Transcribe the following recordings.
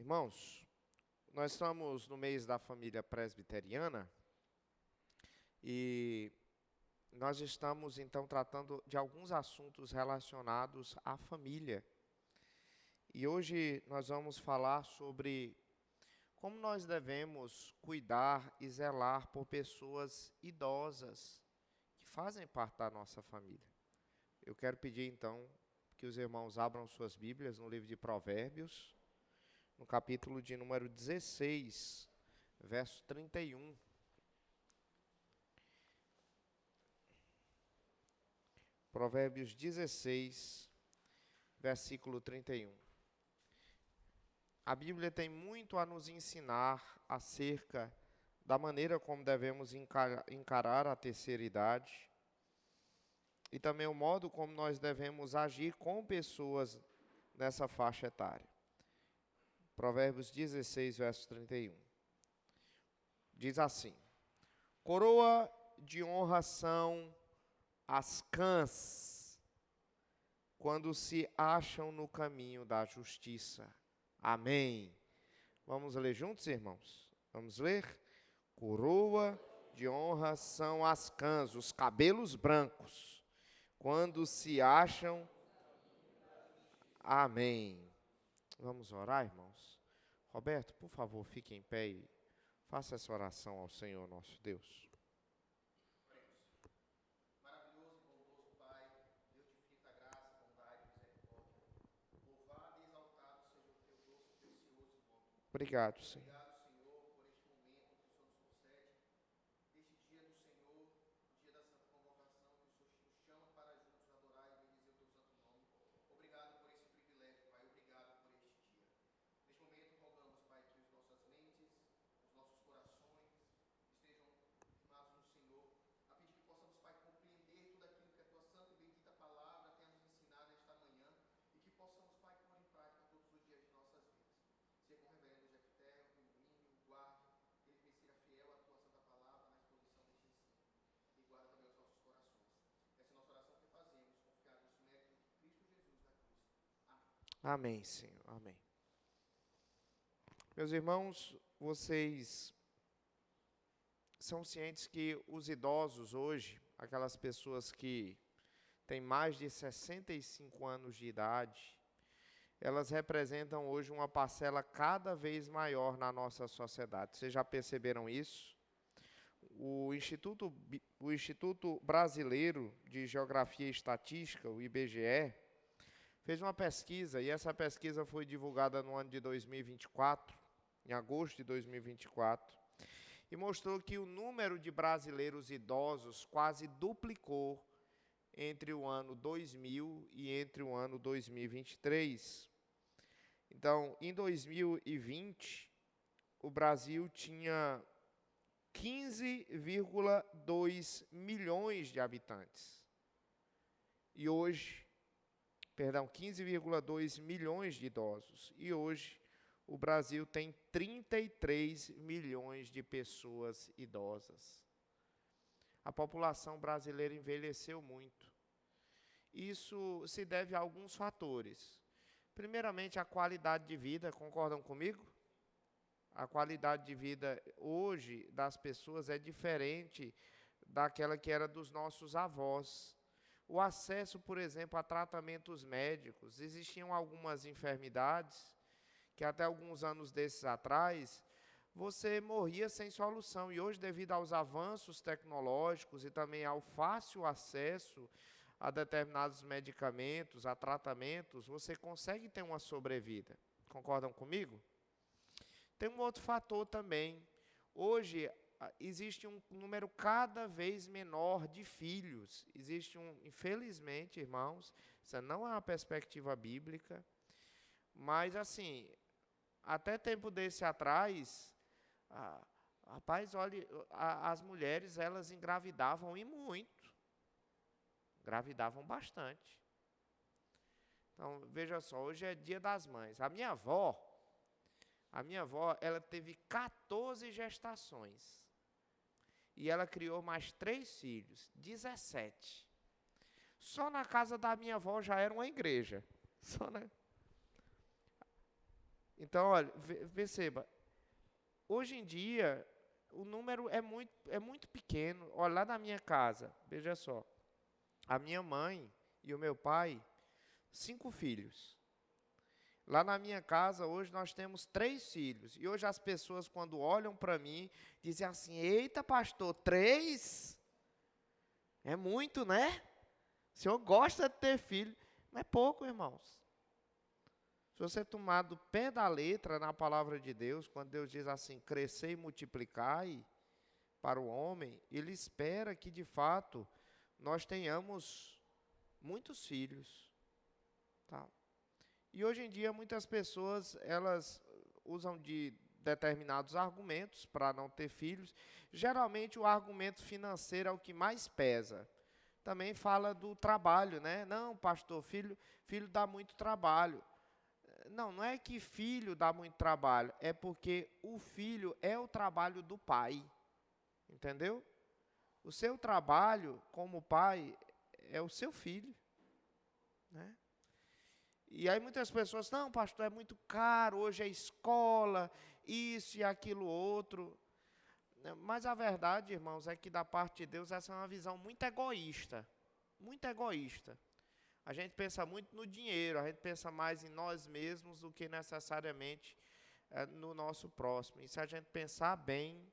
Irmãos, nós estamos no mês da família presbiteriana e nós estamos então tratando de alguns assuntos relacionados à família. E hoje nós vamos falar sobre como nós devemos cuidar e zelar por pessoas idosas que fazem parte da nossa família. Eu quero pedir então que os irmãos abram suas Bíblias no livro de Provérbios, no capítulo de número 16, verso 31. Provérbios 16, versículo 31. A Bíblia tem muito a nos ensinar acerca da maneira como devemos encarar a terceira idade e também o modo como nós devemos agir com pessoas nessa faixa etária. Provérbios 16, verso 31. Diz assim: coroa de honra são as cãs, quando se acham no caminho da justiça. Amém. Vamos ler juntos, irmãos? Vamos ler? Coroa de honra são as cãs, os cabelos brancos, quando se acham. Amém. Vamos orar, irmãos? Roberto, por favor, fique em pé e faça essa oração ao Senhor nosso Deus. Maravilhoso e bondoso Pai, Deus de infinita graça, bondade e misericórdia. Louvado e exaltado seja o teu doce e precioso nome. Obrigado, Senhor. Obrigado, Senhor, por este momento que o Senhor nos concede, este dia do Senhor, o dia da Santa Convocação, que o Senhor nos chama para juntos adorar e bendizer o teu santo nome. Obrigado por esse privilégio, Pai. Obrigado por este dia. Neste momento, rogamos, Pai, que as nossas mentes, os nossos corações estejam firmados no Senhor, a fim de que possamos, Pai, compreender tudo aquilo que a Tua santa e bendita palavra tem a nos ensinar nesta manhã e que possamos, Pai, pôr em prática todos os dias de nossas vidas. Seja com o reverendo Jefté, o ilumine, o guarde, que ele me seja fiel à Tua santa palavra na exposição deste ensino. E guarda também os nossos corações. Essa é a nossa oração que fazemos, confiado nos méritos de Cristo Jesus na cruz. Amém. Amém, Senhor. Amém. Meus irmãos, vocês são cientes que os idosos hoje, aquelas pessoas que têm mais de 65 anos de idade, elas representam hoje uma parcela cada vez maior na nossa sociedade. Vocês já perceberam isso? O Instituto Brasileiro de Geografia e Estatística, o IBGE, fez uma pesquisa, e essa pesquisa foi divulgada no ano de 2024, em agosto de 2024, e mostrou que o número de brasileiros idosos quase duplicou entre o ano 2000 e entre o ano 2023. Então, em 2020, o Brasil tinha 15,2 milhões de habitantes. E hoje, 15,2 milhões de idosos. E hoje, o Brasil tem 33 milhões de pessoas idosas. A população brasileira envelheceu muito. Isso se deve a alguns fatores. Primeiramente, a qualidade de vida, concordam comigo? A qualidade de vida hoje das pessoas é diferente daquela que era dos nossos avós. O acesso, por exemplo, a tratamentos médicos. Existiam algumas enfermidades que até alguns anos desses atrás, você morria sem solução. E hoje, devido aos avanços tecnológicos e também ao fácil acesso a determinados medicamentos, a tratamentos, você consegue ter uma sobrevida. Concordam comigo? Tem um outro fator também. Hoje, existe um número cada vez menor de filhos. Infelizmente, irmãos, essa não é uma perspectiva bíblica, mas assim, até tempo desse atrás, rapaz, olha, as mulheres, elas engravidavam e muito. Engravidavam bastante. Então, veja só, hoje é Dia das Mães. A minha avó, ela teve 14 gestações. E ela criou mais 3 filhos, 17. Só na casa da minha avó já era uma igreja. Então, olha, perceba, hoje em dia, o número é muito pequeno. Olha, lá na minha casa, veja só, a minha mãe e o meu pai, 5 filhos. Lá na minha casa, hoje, nós temos 3 filhos. E hoje as pessoas, quando olham para mim, dizem assim, eita, pastor, 3? É muito, né? O senhor gosta de ter filho. Não é pouco, irmãos. Se você tomar do pé da letra na palavra de Deus, quando Deus diz assim, crescer e multiplicai para o homem, Ele espera que, de fato, nós tenhamos muitos filhos. Tá? E hoje em dia, muitas pessoas, elas usam de determinados argumentos para não ter filhos. Geralmente, o argumento financeiro é o que mais pesa. Também fala do trabalho, né? Não, pastor, filho dá muito trabalho. Não é que filho dá muito trabalho, é porque o filho é o trabalho do pai, entendeu? O seu trabalho como pai é o seu filho, né? E aí muitas pessoas, não, pastor, é muito caro, hoje é escola, isso e aquilo outro. Mas a verdade, irmãos, é que da parte de Deus essa é uma visão muito egoísta, muito egoísta. A gente pensa muito no dinheiro, a gente pensa mais em nós mesmos do que necessariamente no nosso próximo. E se a gente pensar bem,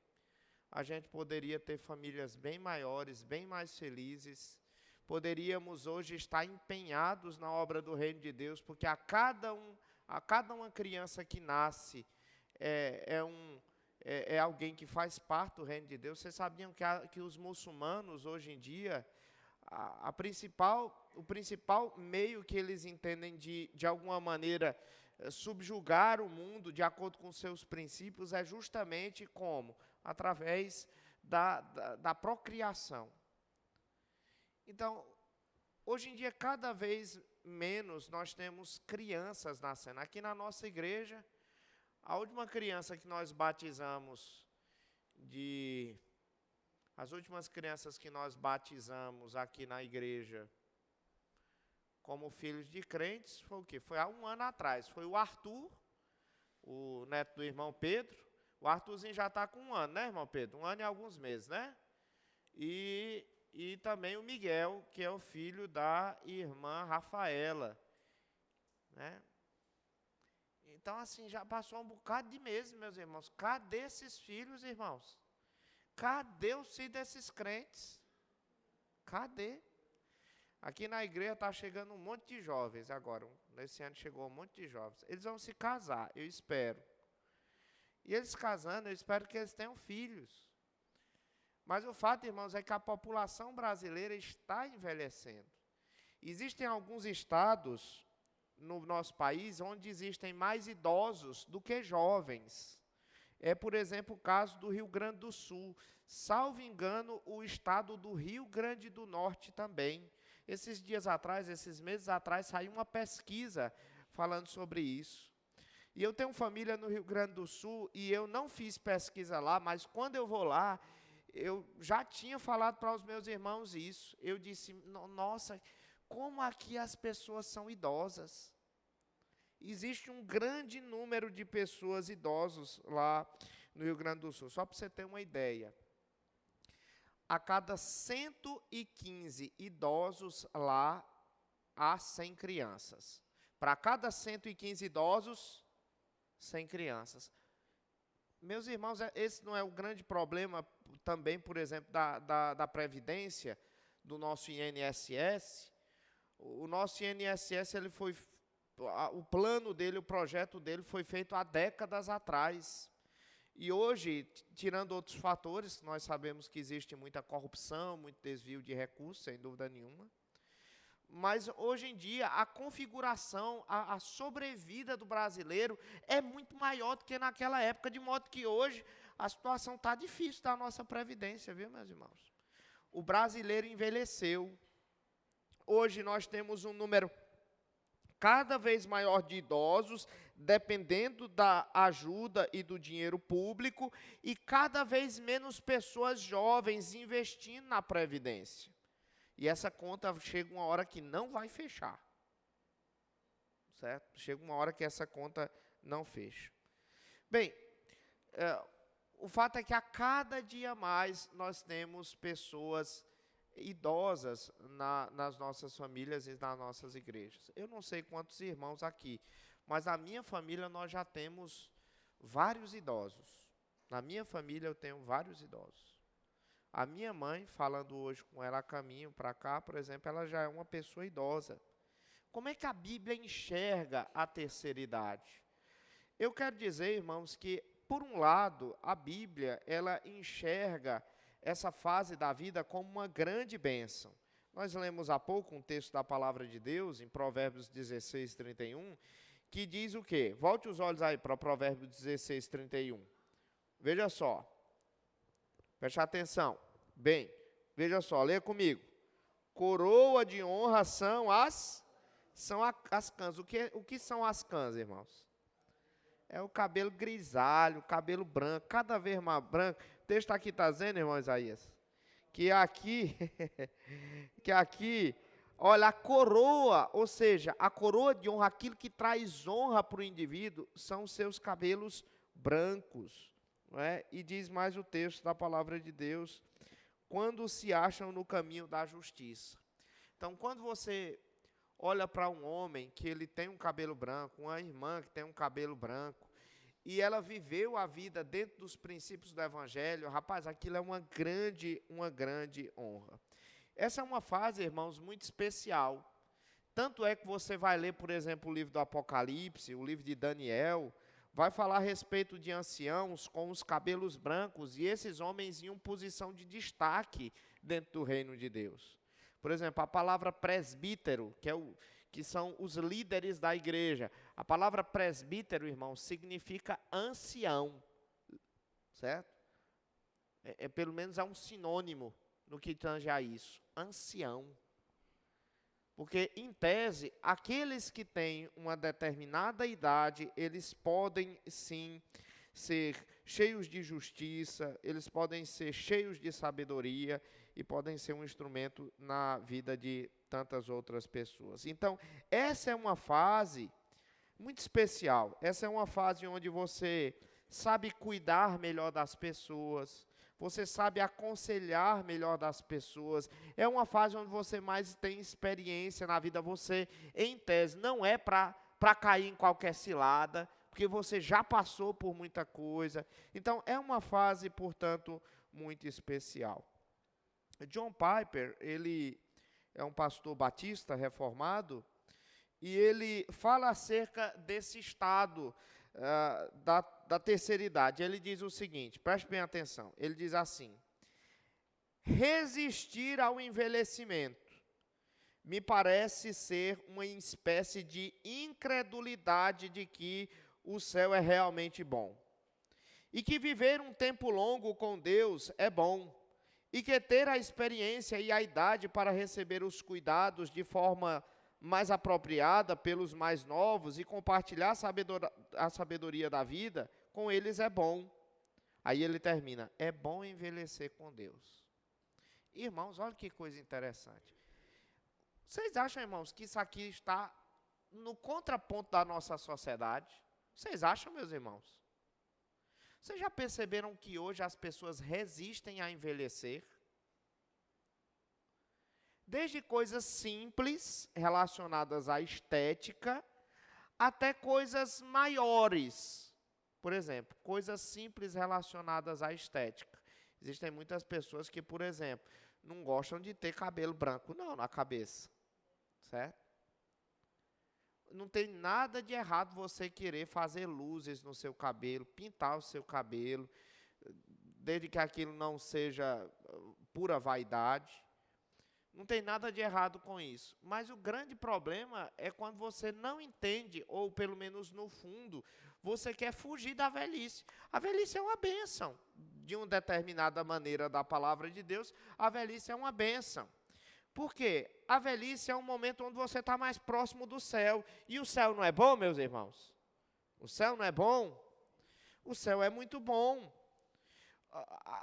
a gente poderia ter famílias bem maiores, bem mais felizes. Poderíamos hoje estar empenhados na obra do Reino de Deus, porque a cada uma criança que nasce é alguém que faz parte do Reino de Deus. Vocês sabiam que os muçulmanos, hoje em dia, o principal meio que eles entendem de alguma maneira subjugar o mundo de acordo com seus princípios é justamente como? Através da procriação. Então, hoje em dia, cada vez menos nós temos crianças nascendo. Aqui na nossa igreja, a última criança que nós batizamos as últimas crianças que nós batizamos aqui na igreja como filhos de crentes, foi o quê? Foi há 1 ano atrás. Foi o Arthur, o neto do irmão Pedro. O Arthurzinho já está com 1 ano, né, irmão Pedro? 1 ano e alguns meses, né? E também o Miguel, que é o filho da irmã Rafaela, né? Então, assim, já passou um bocado de meses, meus irmãos. Cadê esses filhos, irmãos? Cadê os filhos desses crentes? Cadê? Aqui na igreja está chegando um monte de jovens agora. Nesse ano chegou um monte de jovens. Eles vão se casar, eu espero. E eles casando, eu espero que eles tenham filhos. Mas o fato, irmãos, é que a população brasileira está envelhecendo. Existem alguns estados no nosso país onde existem mais idosos do que jovens. É, por exemplo, o caso do Rio Grande do Sul. Salvo engano, o estado do Rio Grande do Norte também. Esses meses atrás, saiu uma pesquisa falando sobre isso. E eu tenho família no Rio Grande do Sul e eu não fiz pesquisa lá, mas quando eu vou lá, eu já tinha falado para os meus irmãos isso. Eu disse, nossa, como aqui as pessoas são idosas. Existe um grande número de pessoas idosos lá no Rio Grande do Sul. Só para você ter uma ideia. A cada 115 idosos lá, há 100 crianças. Para cada 115 idosos, 100 crianças. Meus irmãos, esse não é o grande problema também, por exemplo, da Previdência, do nosso INSS. O nosso INSS, o plano dele, o projeto dele foi feito há décadas atrás. E hoje, tirando outros fatores, nós sabemos que existe muita corrupção, muito desvio de recursos, sem dúvida nenhuma. Mas, hoje em dia, a configuração, a sobrevida do brasileiro é muito maior do que naquela época, de modo que hoje a situação está difícil da nossa Previdência, viu, meus irmãos? O brasileiro envelheceu. Hoje nós temos um número cada vez maior de idosos, dependendo da ajuda e do dinheiro público, e cada vez menos pessoas jovens investindo na Previdência. E essa conta chega uma hora que não vai fechar. Certo? Chega uma hora que essa conta não fecha. Bem, o fato é que a cada dia mais nós temos pessoas idosas nas nossas famílias e nas nossas igrejas. Eu não sei quantos irmãos aqui, mas na minha família nós já temos vários idosos. Na minha família eu tenho vários idosos. A minha mãe, falando hoje com ela a caminho para cá, por exemplo, ela já é uma pessoa idosa. Como é que a Bíblia enxerga a terceira idade? Eu quero dizer, irmãos, que, por um lado, a Bíblia, ela enxerga essa fase da vida como uma grande bênção. Nós lemos há pouco um texto da palavra de Deus, em Provérbios 16, 31, que diz o quê? Volte os olhos aí para Provérbios 16, 31. Veja só. Preste atenção. Bem, veja só, leia comigo. Coroa de honra são as cãs. O que são as cãs, irmãos? É o cabelo grisalho, o cabelo branco, cada vez mais branco. O texto aqui está dizendo, irmão Isaías, que aqui, olha, a coroa, ou seja, a coroa de honra, aquilo que traz honra para o indivíduo, são os seus cabelos brancos. Não é? E diz mais o texto da palavra de Deus, quando se acham no caminho da justiça. Então, quando você olha para um homem que ele tem um cabelo branco, uma irmã que tem um cabelo branco, e ela viveu a vida dentro dos princípios do Evangelho, rapaz, aquilo é uma grande honra. Essa é uma fase, irmãos, muito especial. Tanto é que você vai ler, por exemplo, o livro do Apocalipse, o livro de Daniel, vai falar a respeito de anciãos com os cabelos brancos, e esses homens em uma posição de destaque dentro do reino de Deus. Por exemplo, a palavra presbítero, que são os líderes da igreja. A palavra presbítero, irmão, significa ancião, certo? Pelo menos é um sinônimo no que tange a isso, ancião. Porque, em tese, aqueles que têm uma determinada idade, eles podem, sim, ser cheios de justiça, eles podem ser cheios de sabedoria e podem ser um instrumento na vida de tantas outras pessoas. Então, essa é uma fase muito especial. Essa é uma fase onde você sabe cuidar melhor das pessoas, você sabe aconselhar melhor das pessoas. É uma fase onde você mais tem experiência na vida. Você, em tese, não é para cair em qualquer cilada, porque você já passou por muita coisa. Então, é uma fase, portanto, muito especial. John Piper, ele é um pastor batista reformado, e ele fala acerca desse estado da terceira idade. Ele diz o seguinte, preste bem atenção, ele diz assim: resistir ao envelhecimento me parece ser uma espécie de incredulidade de que o céu é realmente bom, e que viver um tempo longo com Deus é bom, e que ter a experiência e a idade para receber os cuidados de forma mais apropriada pelos mais novos e compartilhar a sabedoria da vida, com eles é bom. Aí ele termina, é bom envelhecer com Deus. Irmãos, olha que coisa interessante. Vocês acham, irmãos, que isso aqui está no contraponto da nossa sociedade? Vocês acham, meus irmãos? Vocês já perceberam que hoje as pessoas resistem a envelhecer? Desde coisas simples, relacionadas à estética, até coisas maiores. Por exemplo, coisas simples relacionadas à estética. Existem muitas pessoas que, por exemplo, não gostam de ter cabelo branco, não, na cabeça. Certo? Não tem nada de errado você querer fazer luzes no seu cabelo, pintar o seu cabelo, desde que aquilo não seja pura vaidade. Não tem nada de errado com isso. Mas o grande problema é quando você não entende, ou pelo menos no fundo, você quer fugir da velhice. A velhice é uma bênção. De uma determinada maneira da palavra de Deus, a velhice é uma bênção. Por quê? A velhice é um momento onde você está mais próximo do céu. E o céu não é bom, meus irmãos? O céu não é bom? O céu é muito bom.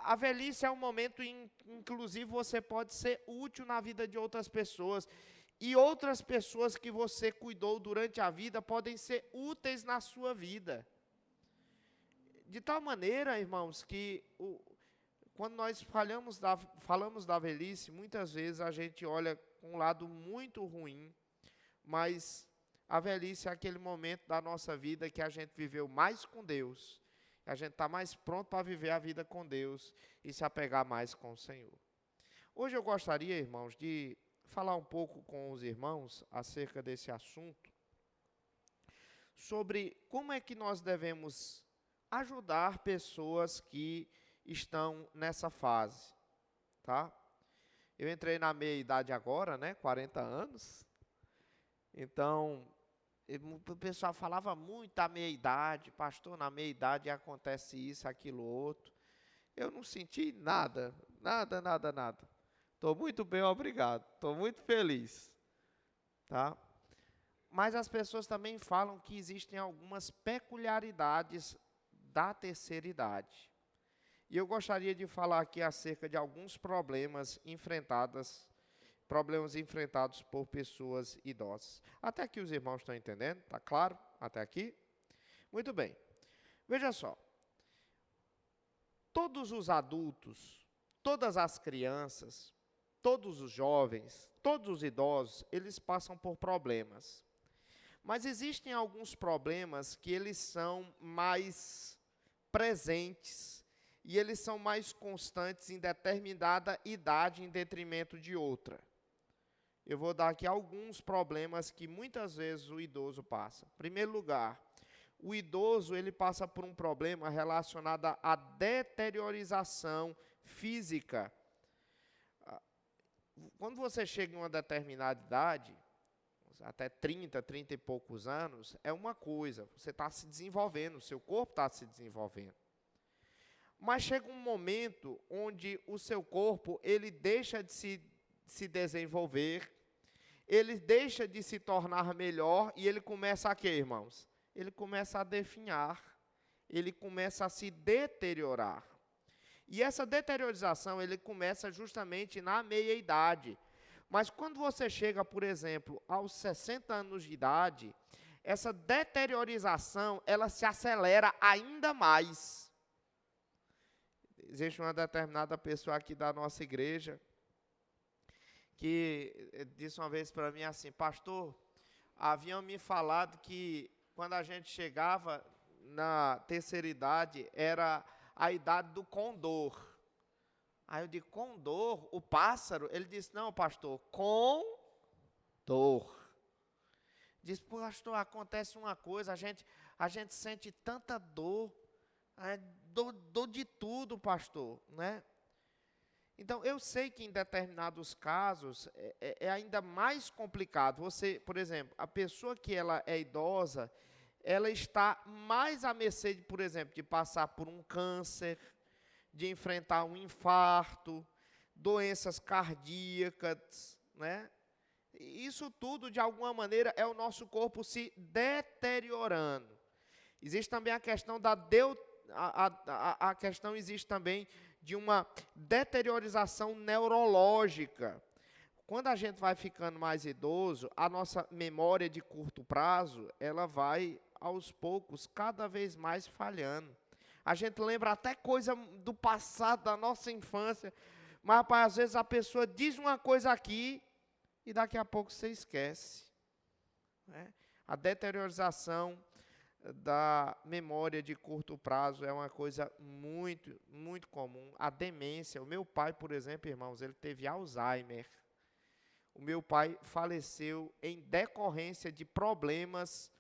A velhice é um momento em que, inclusive, você pode ser útil na vida de outras pessoas. E outras pessoas que você cuidou durante a vida podem ser úteis na sua vida. De tal maneira, irmãos, que quando nós falamos da velhice, muitas vezes a gente olha com um lado muito ruim, mas a velhice é aquele momento da nossa vida que a gente viveu mais com Deus, a gente está mais pronto para viver a vida com Deus e se apegar mais com o Senhor. Hoje eu gostaria, irmãos, de falar um pouco com os irmãos acerca desse assunto, sobre como é que nós devemos ajudar pessoas que estão nessa fase, tá? Eu entrei na meia-idade agora, né, 40 anos, então, o pessoal falava muito da meia-idade, pastor, na meia-idade acontece isso, aquilo, outro. Eu não senti nada. Estou muito bem, obrigado. Estou muito feliz. Tá? Mas as pessoas também falam que existem algumas peculiaridades da terceira idade. E eu gostaria de falar aqui acerca de alguns problemas enfrentados por pessoas idosas. Até aqui os irmãos estão entendendo? Está claro? Até aqui? Muito bem. Veja só. Todos os adultos, todas as crianças, todos os jovens, todos os idosos, eles passam por problemas. Mas existem alguns problemas que eles são mais presentes e eles são mais constantes em determinada idade em detrimento de outra. Eu vou dar aqui alguns problemas que muitas vezes o idoso passa. Em primeiro lugar, o idoso ele passa por um problema relacionado à deteriorização física. Quando você chega em uma determinada idade, até 30 e poucos anos, é uma coisa, você está se desenvolvendo, o seu corpo está se desenvolvendo. Mas chega um momento onde o seu corpo ele deixa de se desenvolver, ele deixa de se tornar melhor e ele começa a quê, irmãos? Ele começa a definhar, ele começa a se deteriorar. E essa deteriorização, ele começa justamente na meia-idade. Mas quando você chega, por exemplo, aos 60 anos de idade, essa deteriorização, ela se acelera ainda mais. Existe uma determinada pessoa aqui da nossa igreja que disse uma vez para mim assim, pastor, haviam me falado que quando a gente chegava na terceira idade, era a idade do condor. Aí eu digo, condor? O pássaro? Ele disse, não, pastor, com dor. Diz, pastor, acontece uma coisa, a gente sente tanta dor, dor de tudo, pastor, né? Então, eu sei que em determinados casos é ainda mais complicado. Você, por exemplo, a pessoa que ela é idosa, ela está mais à mercê, por exemplo, de passar por um câncer, de enfrentar um infarto, doenças cardíacas, né? Isso tudo, de alguma maneira, é o nosso corpo se deteriorando. Existe também a questão a questão existe também de uma deteriorização neurológica. Quando a gente vai ficando mais idoso, a nossa memória de curto prazo, ela vai, aos poucos, cada vez mais falhando. A gente lembra até coisa do passado, da nossa infância, mas, rapaz, às vezes a pessoa diz uma coisa aqui e daqui a pouco você esquece. Né? A deteriorização da memória de curto prazo é uma coisa muito, muito comum. A demência. O meu pai, por exemplo, irmãos, ele teve Alzheimer. O meu pai faleceu em decorrência de problemas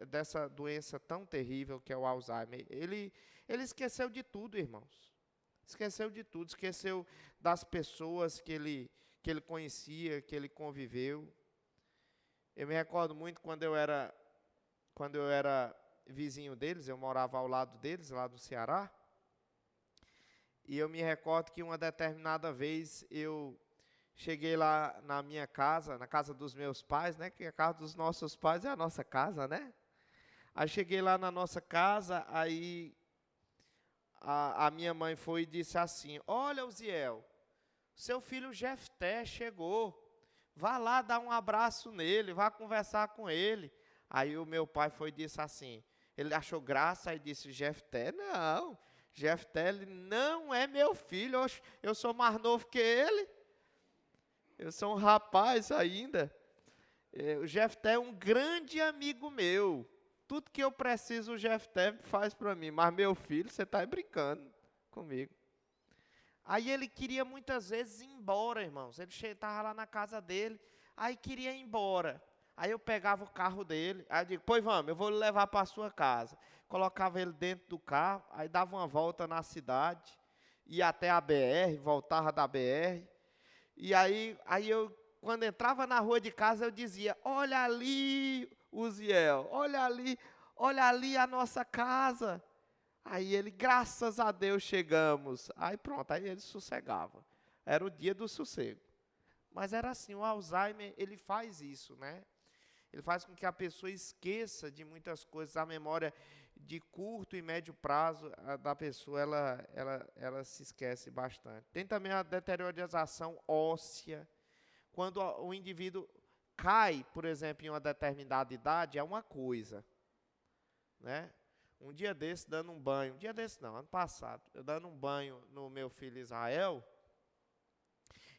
dessa doença tão terrível que é o Alzheimer. Ele esqueceu de tudo, irmãos. Esqueceu de tudo. Esqueceu das pessoas que ele conhecia, que ele conviveu. Eu me recordo muito quando eu era vizinho deles, eu morava ao lado deles, lá do Ceará. E eu me recordo que uma determinada vez eu cheguei lá na minha casa, na casa dos meus pais, né? Que a casa dos nossos pais é a nossa casa, né? Aí cheguei lá na nossa casa, aí a minha mãe foi e disse assim, olha, Uziel, seu filho Jefté chegou. Vá lá dar um abraço nele, vá conversar com ele. Aí o meu pai foi e disse assim, ele achou graça e disse, Jefté, não, Jefté ele não é meu filho, eu sou mais novo que ele, eu sou um rapaz ainda. O Jefté é um grande amigo meu, tudo que eu preciso o Jefté faz para mim, mas meu filho, você está brincando comigo. Aí ele queria muitas vezes ir embora, irmãos. Ele estava lá na casa dele, aí queria ir embora. Aí eu pegava o carro dele, aí eu digo, pois vamos, eu vou lhe levar para a sua casa. Colocava ele dentro do carro, aí dava uma volta na cidade, ia até a BR, voltava da BR. E aí eu, quando entrava na rua de casa, eu dizia, olha ali, Uziel, olha ali a nossa casa. Aí ele, graças a Deus, chegamos. Aí pronto, aí ele sossegava. Era o dia do sossego. Mas era assim, o Alzheimer, ele faz isso, né? Ele faz com que a pessoa esqueça de muitas coisas. A memória de curto e médio prazo da pessoa, ela se esquece bastante. Tem também a deteriorização óssea. Quando o indivíduo cai, por exemplo, em uma determinada idade, é uma coisa, né? Um dia desse, dando um banho, um dia desse não, ano passado, eu dando um banho no meu filho Israel,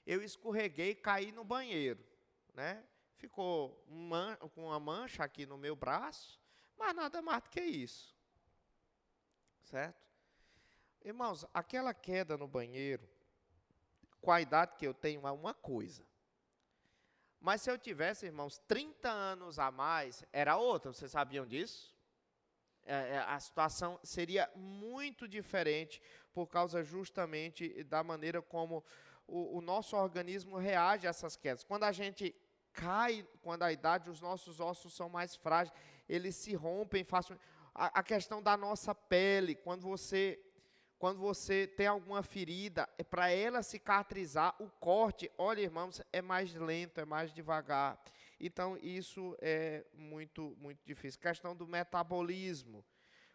eu escorreguei e caí no banheiro, né? Ficou com uma mancha aqui no meu braço, mas nada mais do que isso, certo? Irmãos, aquela queda no banheiro, com a idade que eu tenho, é uma coisa. Mas se eu tivesse, irmãos, 30 anos a mais, era outra, vocês sabiam disso? A situação seria muito diferente por causa justamente da maneira como o nosso organismo reage a essas quedas. Quando a gente cai, quando a idade, os nossos ossos são mais frágeis, eles se rompem facilmente. A questão da nossa pele, quando você tem alguma ferida, para ela cicatrizar, o corte, olha, irmãos, é mais lento, é mais devagar. Então, isso é muito, muito difícil. Questão do metabolismo.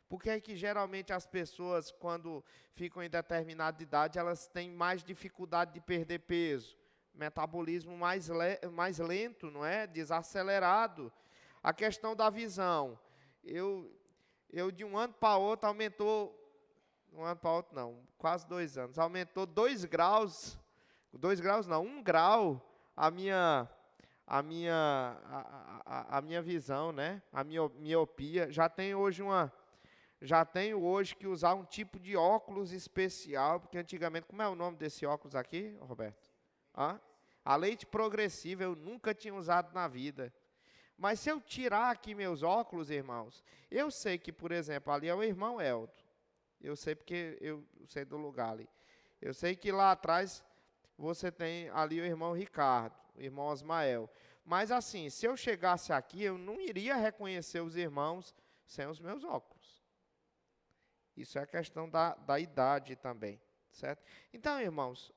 Por que é que geralmente as pessoas, quando ficam em determinada idade, elas têm mais dificuldade de perder peso? Metabolismo mais lento, não é? Desacelerado. A questão da visão. Eu de um ano para outro aumentou, um ano para outro não, quase 2 anos, aumentou 2 graus, 2 graus não, 1 grau a minha visão, né? A minha miopia. Já tenho hoje que usar um tipo de óculos especial, porque antigamente, como é o nome desse óculos aqui, Roberto? A lente progressiva eu nunca tinha usado na vida. Mas se eu tirar aqui meus óculos, irmãos, eu sei que, por exemplo, ali é o irmão Elton. Eu sei porque eu sei do lugar ali. Eu sei que lá atrás você tem ali o irmão Ricardo, o irmão Osmael. Mas assim, se eu chegasse aqui, eu não iria reconhecer os irmãos sem os meus óculos. Isso é a questão da idade também, certo? Então, irmãos,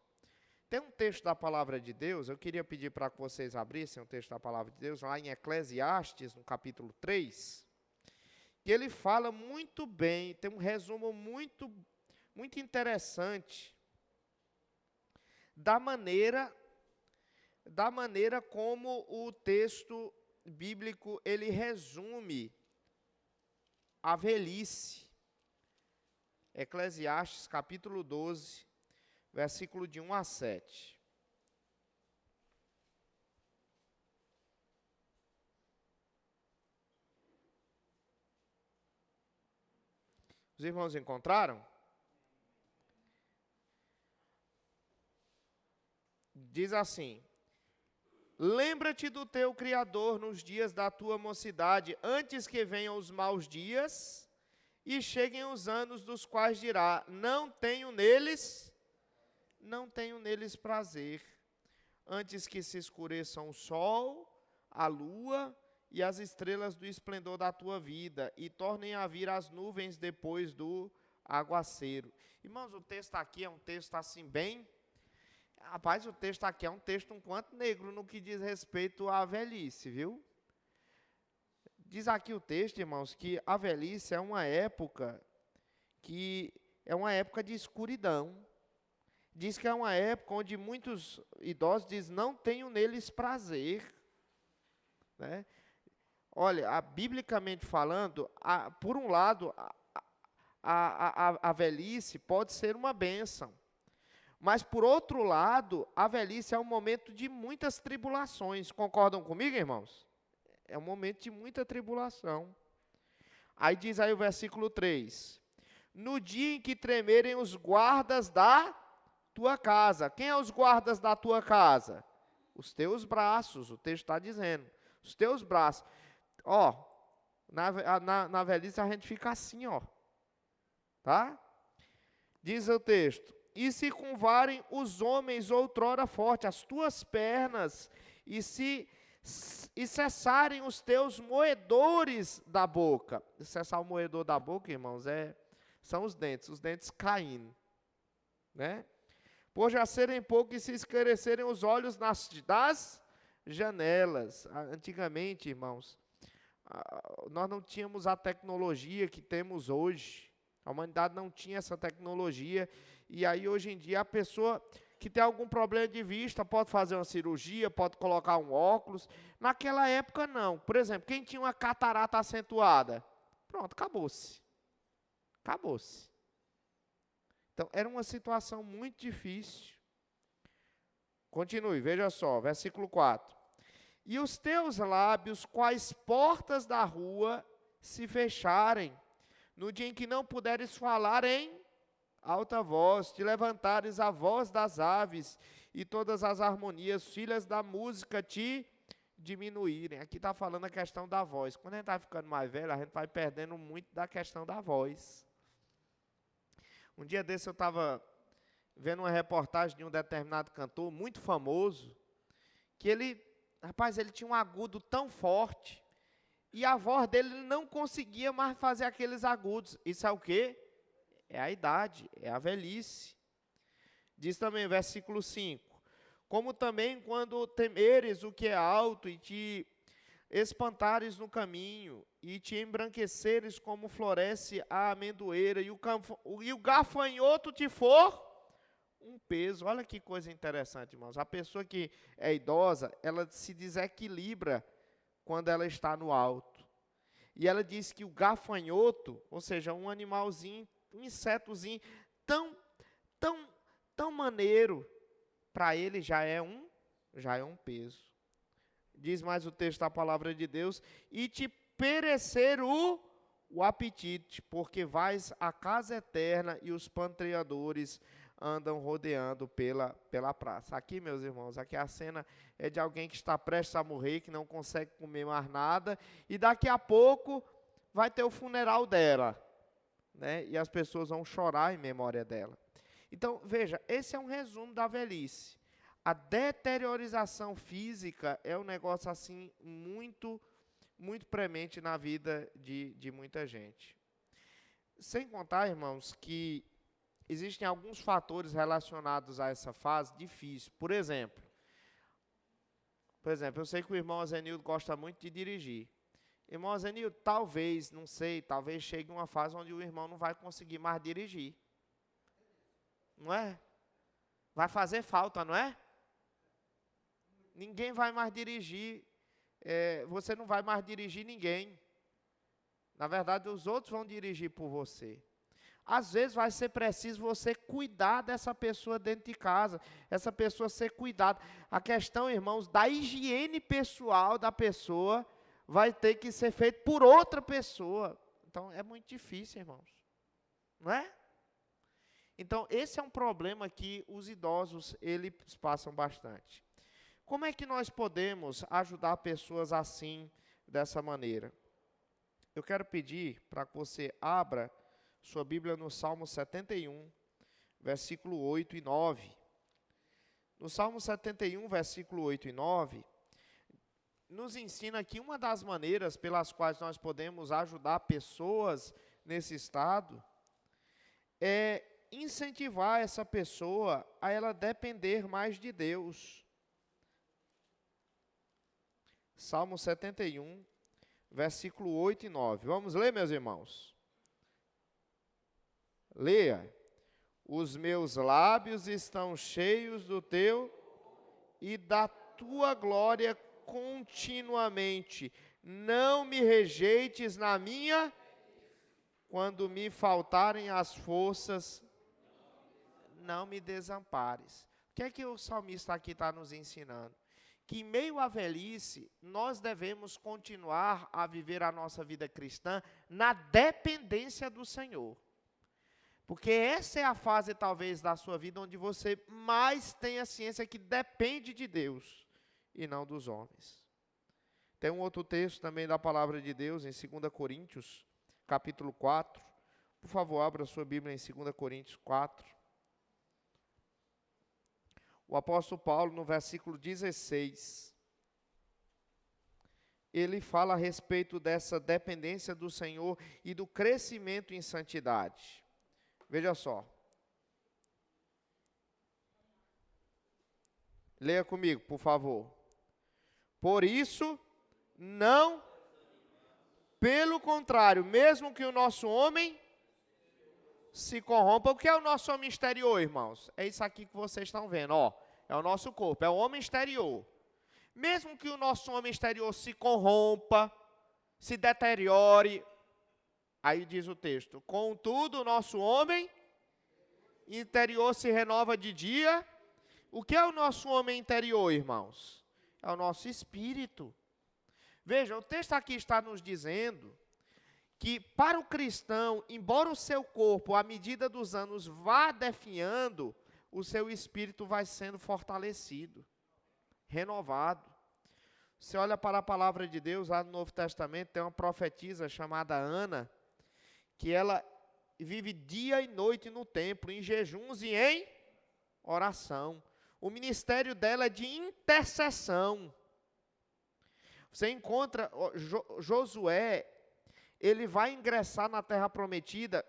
tem um texto da palavra de Deus, eu queria pedir para que vocês abrissem um texto da palavra de Deus, lá em Eclesiastes, no capítulo 3, que ele fala muito bem, tem um resumo muito, muito interessante da maneira como o texto bíblico ele resume a velhice. Eclesiastes, capítulo 12, versículo de 1 a 7. Os irmãos encontraram? Diz assim: lembra-te do teu Criador nos dias da tua mocidade, antes que venham os maus dias e cheguem os anos dos quais dirá, não tenho neles prazer, antes que se escureçam o sol, a lua e as estrelas do esplendor da tua vida, e tornem a vir as nuvens depois do aguaceiro. Irmãos, o texto aqui é um texto assim bem... Rapaz, o texto aqui é um texto um quanto negro no que diz respeito à velhice, viu? Diz aqui o texto, irmãos, que a velhice é uma época de escuridão. Diz que é uma época onde muitos idosos dizem, não tenho neles prazer. Né? Olha, biblicamente falando, por um lado, a velhice pode ser uma bênção. Mas, por outro lado, a velhice é um momento de muitas tribulações. Concordam comigo, irmãos? É um momento de muita tribulação. Aí diz aí o versículo 3. No dia em que tremerem os guardas da tua casa. Quem é os guardas da tua casa? Os teus braços, o texto está dizendo. Os teus braços. Ó, na velhice a gente fica assim, ó. Tá? Diz o texto. E se curvarem os homens outrora fortes, as tuas pernas, e cessarem os teus moedores da boca. Cessar o moedor da boca, irmãos, são os dentes caindo. Né? Por já serem poucos e se esclarecerem os olhos das janelas. Antigamente, irmãos, nós não tínhamos a tecnologia que temos hoje. A humanidade não tinha essa tecnologia. E aí, hoje em dia, a pessoa que tem algum problema de vista pode fazer uma cirurgia, pode colocar um óculos. Naquela época, não. Por exemplo, quem tinha uma catarata acentuada? Pronto, acabou-se. Acabou-se. Então, era uma situação muito difícil. Continue, veja só, versículo 4. E os teus lábios, quais portas da rua, se fecharem, no dia em que não puderes falar em alta voz, te levantares a voz das aves, e todas as harmonias, filhas da música, te diminuírem. Aqui está falando a questão da voz. Quando a gente está ficando mais velho, a gente vai perdendo muito da questão da voz. Um dia desse eu estava vendo uma reportagem de um determinado cantor, muito famoso, que ele tinha um agudo tão forte, e a voz dele não conseguia mais fazer aqueles agudos. Isso é o quê? É a idade, é a velhice. Diz também, versículo 5. Como também quando temeres o que é alto e te espantares no caminho e te embranqueceres como floresce a amendoeira e o gafanhoto te for um peso. Olha que coisa interessante, irmãos. A pessoa que é idosa, ela se desequilibra quando ela está no alto. E ela diz que o gafanhoto, ou seja, um animalzinho, um insetozinho tão maneiro, para ele já é um peso. Diz mais o texto da palavra de Deus, e te perecer o apetite, porque vais à casa eterna e os pantreadores andam rodeando pela praça. Aqui, meus irmãos, aqui a cena é de alguém que está prestes a morrer, que não consegue comer mais nada, e daqui a pouco vai ter o funeral dela, né? E as pessoas vão chorar em memória dela. Então, veja, esse é um resumo da velhice. A deteriorização física é um negócio assim muito, muito premente na vida de muita gente. Sem contar, irmãos, que existem alguns fatores relacionados a essa fase difícil. Por exemplo, eu sei que o irmão Azenildo gosta muito de dirigir. Irmão Azenildo, talvez chegue uma fase onde o irmão não vai conseguir mais dirigir. Não é? Vai fazer falta, não é? Ninguém vai mais dirigir, você não vai mais dirigir ninguém. Na verdade, os outros vão dirigir por você. Às vezes vai ser preciso você cuidar dessa pessoa dentro de casa, essa pessoa ser cuidada. A questão, irmãos, da higiene pessoal da pessoa vai ter que ser feita por outra pessoa. Então, é muito difícil, irmãos. Não é? Então, esse é um problema que os idosos, eles passam bastante. Como é que nós podemos ajudar pessoas assim, dessa maneira? Eu quero pedir para que você abra sua Bíblia no Salmo 71, versículo 8 e 9. No Salmo 71, versículo 8 e 9, nos ensina que uma das maneiras pelas quais nós podemos ajudar pessoas nesse estado é incentivar essa pessoa a ela depender mais de Deus. Salmo 71, versículo 8 e 9. Vamos ler, meus irmãos? Leia. Os meus lábios estão cheios do teu e da tua glória continuamente. Não me rejeites na minha, quando me faltarem as forças, não me desampares. O que é que o salmista aqui está nos ensinando? Que em meio à velhice, nós devemos continuar a viver a nossa vida cristã na dependência do Senhor. Porque essa é a fase, talvez, da sua vida onde você mais tem a ciência que depende de Deus e não dos homens. Tem um outro texto também da palavra de Deus, em 2 Coríntios, capítulo 4. Por favor, abra sua Bíblia em 2 Coríntios 4. O apóstolo Paulo, no versículo 16, ele fala a respeito dessa dependência do Senhor e do crescimento em santidade. Veja só. Leia comigo, por favor. Por isso, não, pelo contrário, mesmo que o nosso homem se corrompa. O que é o nosso homem exterior, irmãos? É isso aqui que vocês estão vendo, ó. É o nosso corpo, é o homem exterior. Mesmo que o nosso homem exterior se corrompa, se deteriore, aí diz o texto, contudo, o nosso homem interior se renova de dia. O que é o nosso homem interior, irmãos? É o nosso espírito. Veja, o texto aqui está nos dizendo que para o cristão, embora o seu corpo, à medida dos anos, vá definhando, o seu espírito vai sendo fortalecido, renovado. Você olha para a palavra de Deus, lá no Novo Testamento, tem uma profetisa chamada Ana, que ela vive dia e noite no templo, em jejuns e em oração. O ministério dela é de intercessão. Você encontra Josué, ele vai ingressar na Terra Prometida,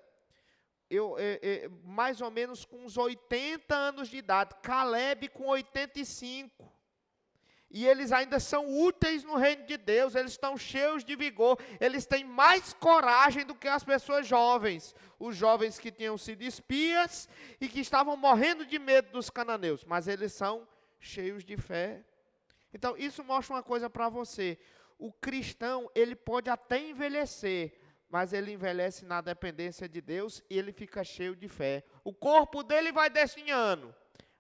mais ou menos com uns 80 anos de idade. Caleb com 85. E eles ainda são úteis no reino de Deus, eles estão cheios de vigor, eles têm mais coragem do que as pessoas jovens. Os jovens que tinham sido espias e que estavam morrendo de medo dos cananeus, mas eles são cheios de fé. Então, isso mostra uma coisa para você. O cristão, ele pode até envelhecer, mas ele envelhece na dependência de Deus e ele fica cheio de fé. O corpo dele vai definhando,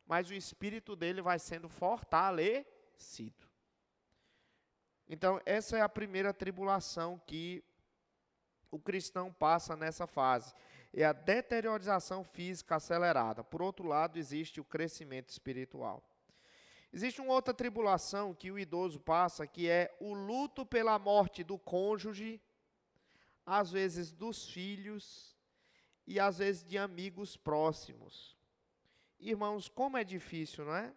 mas o espírito dele vai sendo fortalecido. Então, essa é a primeira tribulação que o cristão passa nessa fase. É a deteriorização física acelerada. Por outro lado, existe o crescimento espiritual. Existe uma outra tribulação que o idoso passa, que é o luto pela morte do cônjuge, às vezes dos filhos e às vezes de amigos próximos. Irmãos, como é difícil, não é?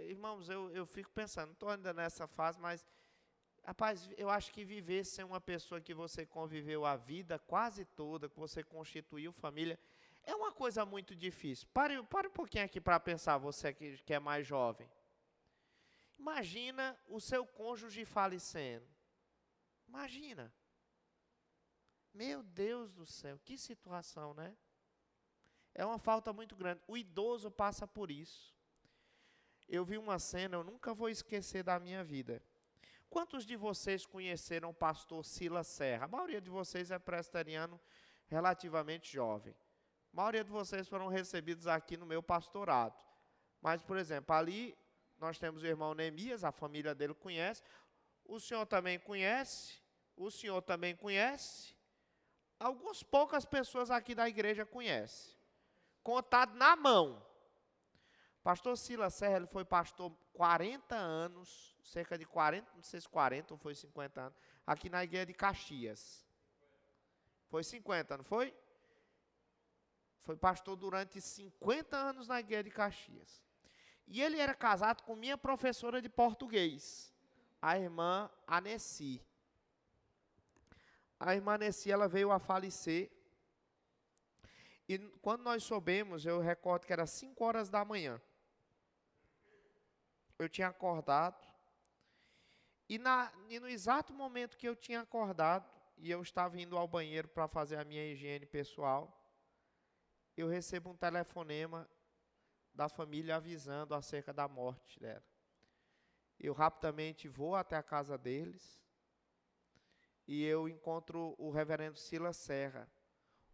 Irmãos, eu fico pensando, não estou ainda nessa fase, mas, rapaz, eu acho que viver sem uma pessoa que você conviveu a vida quase toda, que você constituiu família, é uma coisa muito difícil. Pare um pouquinho aqui para pensar, você que é mais jovem. Imagina o seu cônjuge falecendo. Imagina. Meu Deus do céu, que situação, né? É uma falta muito grande. O idoso passa por isso. Eu vi uma cena, eu nunca vou esquecer da minha vida. Quantos de vocês conheceram o pastor Silas Serra? A maioria de vocês é presbiteriano relativamente jovem. A maioria de vocês foram recebidos aqui no meu pastorado. Mas, por exemplo, ali nós temos o irmão Neemias, a família dele conhece. O senhor também conhece. O senhor também conhece. Algumas poucas pessoas aqui da igreja conhecem. Contado na mão. Pastor Silas Serra, ele foi pastor 40 anos, cerca de 40, não sei se 40 ou foi 50 anos, aqui na igreja de Caxias. Foi 50, não foi? Foi pastor durante 50 anos na igreja de Caxias. E ele era casado com minha professora de português, a irmã Aneci. A irmã Aneci, ela veio a falecer. E quando nós soubemos, eu recordo que era 5 horas da manhã. Eu tinha acordado. E no exato momento que eu tinha acordado, e eu estava indo ao banheiro para fazer a minha higiene pessoal, eu recebo um telefonema da família avisando acerca da morte dela. Eu rapidamente vou até a casa deles e eu encontro o reverendo Silas Serra,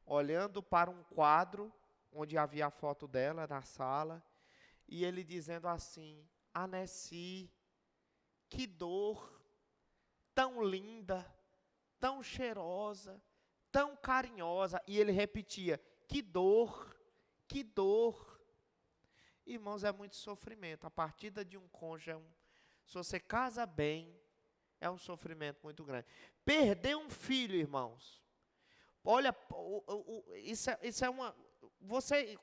olhando para um quadro onde havia a foto dela na sala, e ele dizendo assim: Aneci, que dor, tão linda, tão cheirosa, tão carinhosa. E ele repetia: que dor, que dor. Irmãos, é muito sofrimento. A partida de um cônjuge, se você casa bem, é um sofrimento muito grande. Perder um filho, irmãos. Olha, isso é uma... Você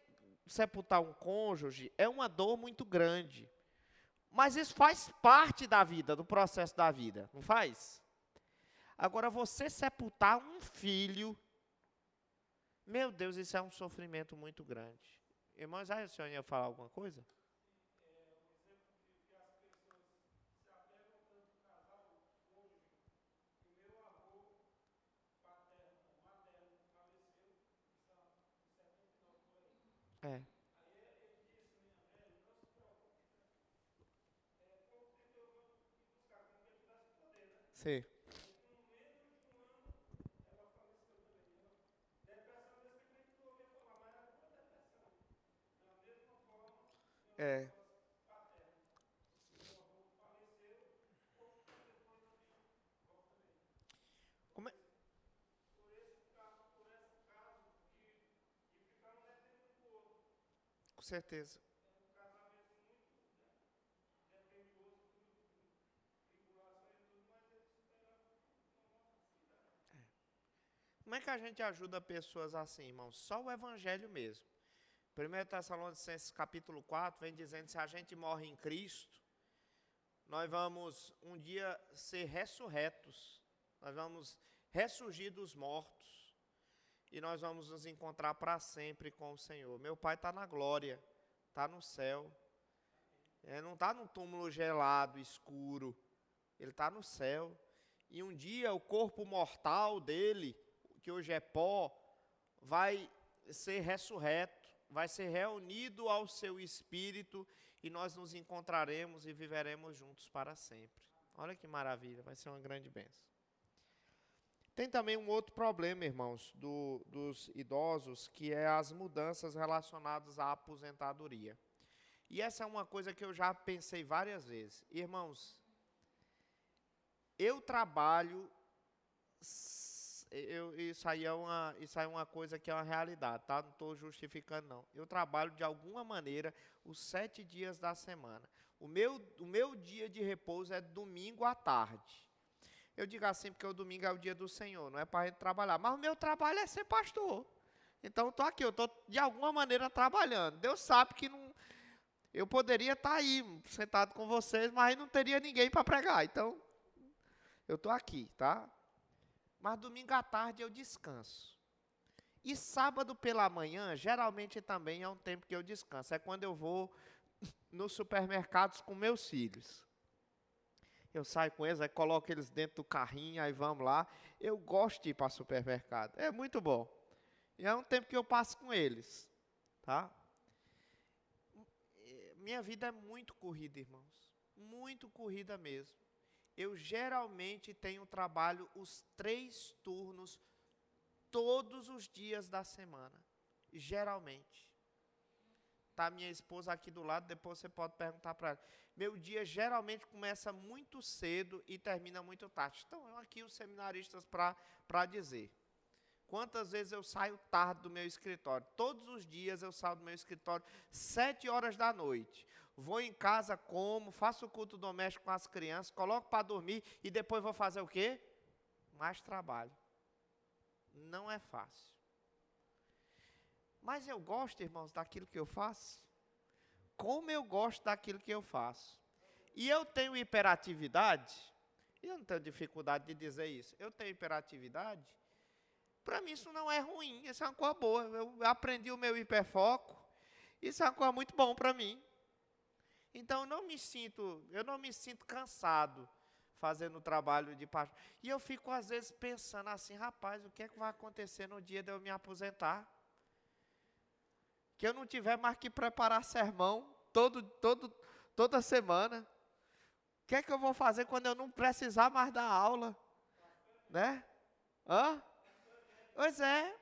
sepultar um cônjuge é uma dor muito grande. Mas isso faz parte da vida, do processo da vida, não faz? Agora, você sepultar um filho, meu Deus, isso é um sofrimento muito grande. Irmãos, aí o senhor ia falar alguma coisa? É. Sim. É. Como é? Com certeza. Como é que a gente ajuda pessoas assim, irmãos? Só o evangelho mesmo. 1 Tessalonicenses capítulo 4 vem dizendo: se a gente morre em Cristo, nós vamos um dia ser ressurretos. Nós vamos ressurgir dos mortos. E nós vamos nos encontrar para sempre com o Senhor. Meu pai está na glória, está no céu. Ele não está num túmulo gelado, escuro. Ele está no céu. E um dia o corpo mortal dele, que hoje é pó, vai ser ressurreto, vai ser reunido ao seu espírito e nós nos encontraremos e viveremos juntos para sempre. Olha que maravilha, vai ser uma grande bênção. Tem também um outro problema, irmãos, dos idosos, que é as mudanças relacionadas à aposentadoria. E essa é uma coisa que eu já pensei várias vezes. Irmãos, eu trabalho... Isso aí é uma coisa que é uma realidade, tá? Não estou justificando, não. Eu trabalho de alguma maneira os 7 dias da semana. O meu dia de repouso é domingo à tarde. Eu digo assim porque o domingo é o dia do Senhor, não é para a gente trabalhar. Mas o meu trabalho é ser pastor. Então eu estou aqui, eu estou de alguma maneira trabalhando. Deus sabe que não, eu poderia estar aí, sentado com vocês, mas aí não teria ninguém para pregar. Então, eu estou aqui, tá? Mas domingo à tarde eu descanso. E sábado pela manhã, geralmente também é um tempo que eu descanso. É quando eu vou nos supermercados com meus filhos. Eu saio com eles, aí coloco eles dentro do carrinho, aí vamos lá. Eu gosto de ir para o supermercado. É muito bom. E é um tempo que eu passo com eles. Tá? Minha vida é muito corrida, irmãos. Muito corrida mesmo. Eu geralmente tenho trabalho os 3 turnos todos os dias da semana. Geralmente. Tá minha esposa aqui do lado, depois você pode perguntar para ela. Meu dia geralmente começa muito cedo e termina muito tarde. Então, aqui os seminaristas para dizer. Quantas vezes eu saio tarde do meu escritório? Todos os dias eu saio do meu escritório 7 horas da noite. Vou em casa, como, faço o culto doméstico com as crianças, coloco para dormir e depois vou fazer o quê? Mais trabalho. Não é fácil. Mas eu gosto, irmãos, daquilo que eu faço. Como eu gosto daquilo que eu faço. E eu tenho hiperatividade. E eu não tenho dificuldade de dizer isso. Eu tenho hiperatividade. Para mim isso não é ruim. Isso é uma coisa boa. Eu aprendi o meu hiperfoco. Isso é uma coisa muito bom para mim. Então eu não me sinto cansado fazendo o trabalho de pastor. E eu fico, às vezes, pensando assim, rapaz, o que é que vai acontecer no dia de eu me aposentar? Que eu não tiver mais que preparar sermão toda semana. O que é que eu vou fazer quando eu não precisar mais dar aula? Né? Hã? Pois é,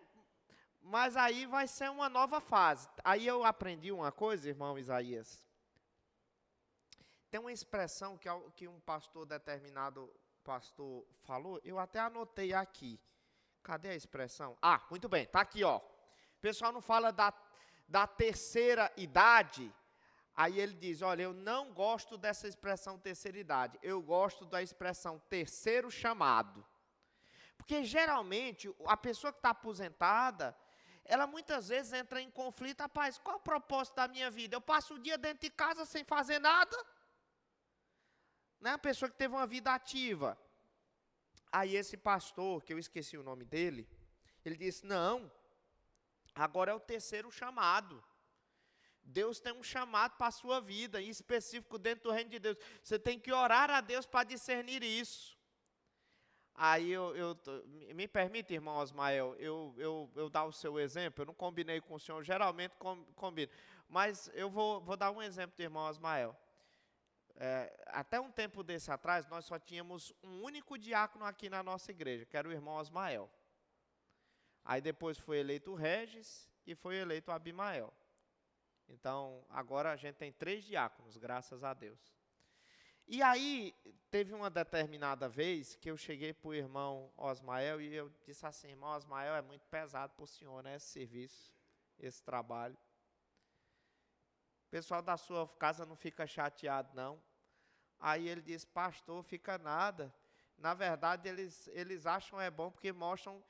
mas aí vai ser uma nova fase. Aí eu aprendi uma coisa, irmão Isaías. Tem uma expressão que um determinado pastor falou, eu até anotei aqui. Cadê a expressão? Ah, muito bem, está aqui, ó. O pessoal não fala da terceira idade, aí ele diz, olha, eu não gosto dessa expressão terceira idade, eu gosto da expressão terceiro chamado. Porque geralmente a pessoa que está aposentada, ela muitas vezes entra em conflito, rapaz, qual é o propósito da minha vida? Eu passo o dia dentro de casa sem fazer nada? Né? A pessoa que teve uma vida ativa. Aí esse pastor, que eu esqueci o nome dele, ele disse, não, agora é o terceiro chamado. Deus tem um chamado para a sua vida, em específico dentro do reino de Deus. Você tem que orar a Deus para discernir isso. Aí me permite, irmão Osmael, eu dar o seu exemplo, eu não combinei com o senhor, geralmente combino, mas eu vou dar um exemplo do irmão Osmael. Até um tempo desse atrás, nós só tínhamos um único diácono aqui na nossa igreja, que era o irmão Osmael. Aí depois foi eleito o Regis e foi eleito o Abimael. Então, agora a gente tem 3 diáconos, graças a Deus. E aí, teve uma determinada vez que eu cheguei para o irmão Osmael e eu disse assim, irmão Osmael, é muito pesado para o senhor, né, esse serviço, esse trabalho. O pessoal da sua casa não fica chateado, não. Aí ele disse, pastor, fica nada. Na verdade, eles acham bom porque mostram,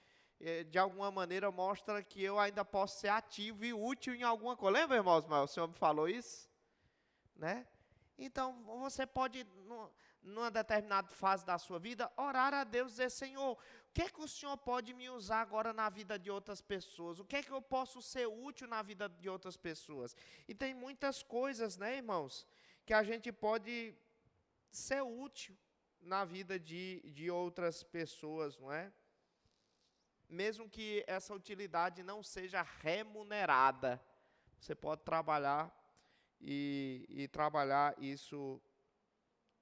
de alguma maneira, mostra que eu ainda posso ser ativo e útil em alguma coisa. Lembra, irmão Osmael, o senhor me falou isso? Né? Então, você pode, numa determinada fase da sua vida, orar a Deus e dizer, Senhor, o que é que o Senhor pode me usar agora na vida de outras pessoas? O que é que eu posso ser útil na vida de outras pessoas? E tem muitas coisas, né, irmãos, que a gente pode ser útil na vida de outras pessoas, não é? Mesmo que essa utilidade não seja remunerada, você pode trabalhar e trabalhar isso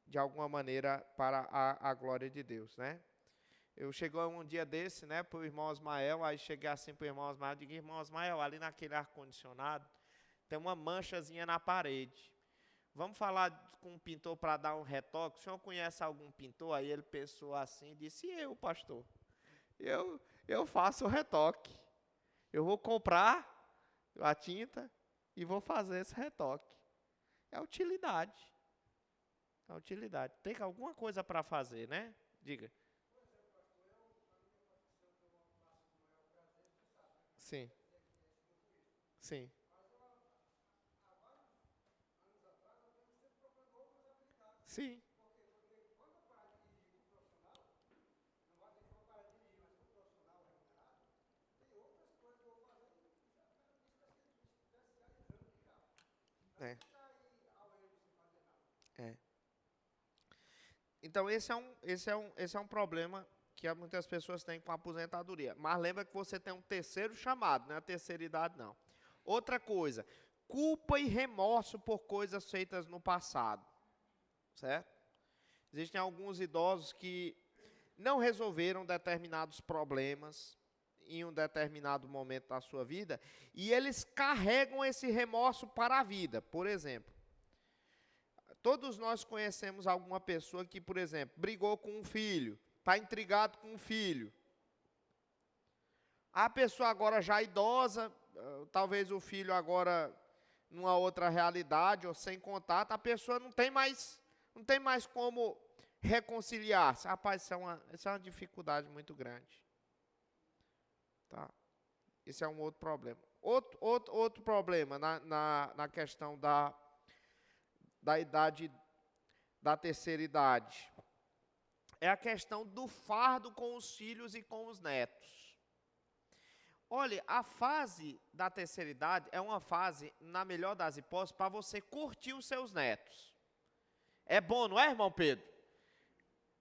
de alguma maneira para a glória de Deus, né? Eu cheguei um dia desse, né, para o irmão Osmael, aí cheguei assim para o irmão Osmael, digo, irmão Osmael, ali naquele ar-condicionado, tem uma manchazinha na parede. Vamos falar com um pintor para dar um retoque? O senhor conhece algum pintor? Aí ele pensou assim, disse, eu, pastor, eu faço o retoque. Eu vou comprar a tinta e vou fazer esse retoque. É utilidade. É utilidade. Tem alguma coisa para fazer, né? Diga. Sim. Sim. Sim. É. É. Então, esse é um problema que muitas pessoas têm com a aposentadoria. Mas lembra que você tem um terceiro chamado, não é a terceira idade, não. Outra coisa, culpa e remorso por coisas feitas no passado. Certo? Existem alguns idosos que não resolveram determinados problemas em um determinado momento da sua vida e eles carregam esse remorso para a vida. Por exemplo, todos nós conhecemos alguma pessoa que, por exemplo, brigou com um filho, está intrigado com um filho. A pessoa agora já idosa, talvez o filho agora numa outra realidade ou sem contato, a pessoa não tem mais como reconciliar-se. Rapaz, isso é uma dificuldade muito grande. Tá? Esse é um outro problema. Outro problema na questão da idade, da terceira idade, é a questão do fardo com os filhos e com os netos. Olha, a fase da terceira idade é uma fase, na melhor das hipóteses, para você curtir os seus netos. É bom, não é, irmão Pedro?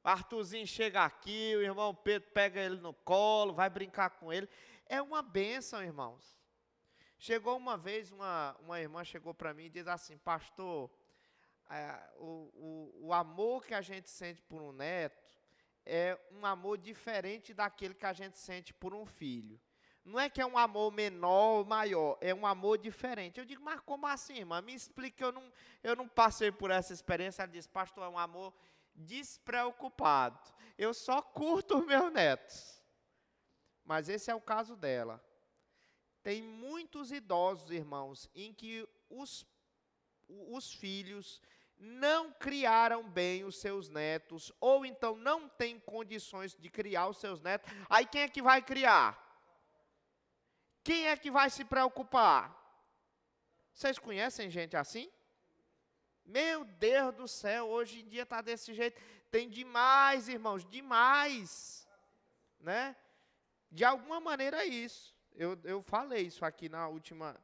Arthurzinho chega aqui, o irmão Pedro pega ele no colo, vai brincar com ele. É uma bênção, irmãos. Chegou uma vez, uma irmã chegou para mim e diz assim, pastor, o amor que a gente sente por um neto é um amor diferente daquele que a gente sente por um filho. Não é que é um amor menor ou maior, é um amor diferente. Eu digo, mas como assim, irmã? Me explica, eu não passei por essa experiência. Ela disse, pastor, é um amor despreocupado. Eu só curto os meus netos. Mas esse é o caso dela. Tem muitos idosos, irmãos, em que os filhos não criaram bem os seus netos, ou então não têm condições de criar os seus netos. Aí quem é que vai criar? Quem é que vai se preocupar? Vocês conhecem gente assim? Meu Deus do céu, hoje em dia está desse jeito. Tem demais, irmãos, demais. Né? De alguma maneira é isso. Eu falei isso aqui na última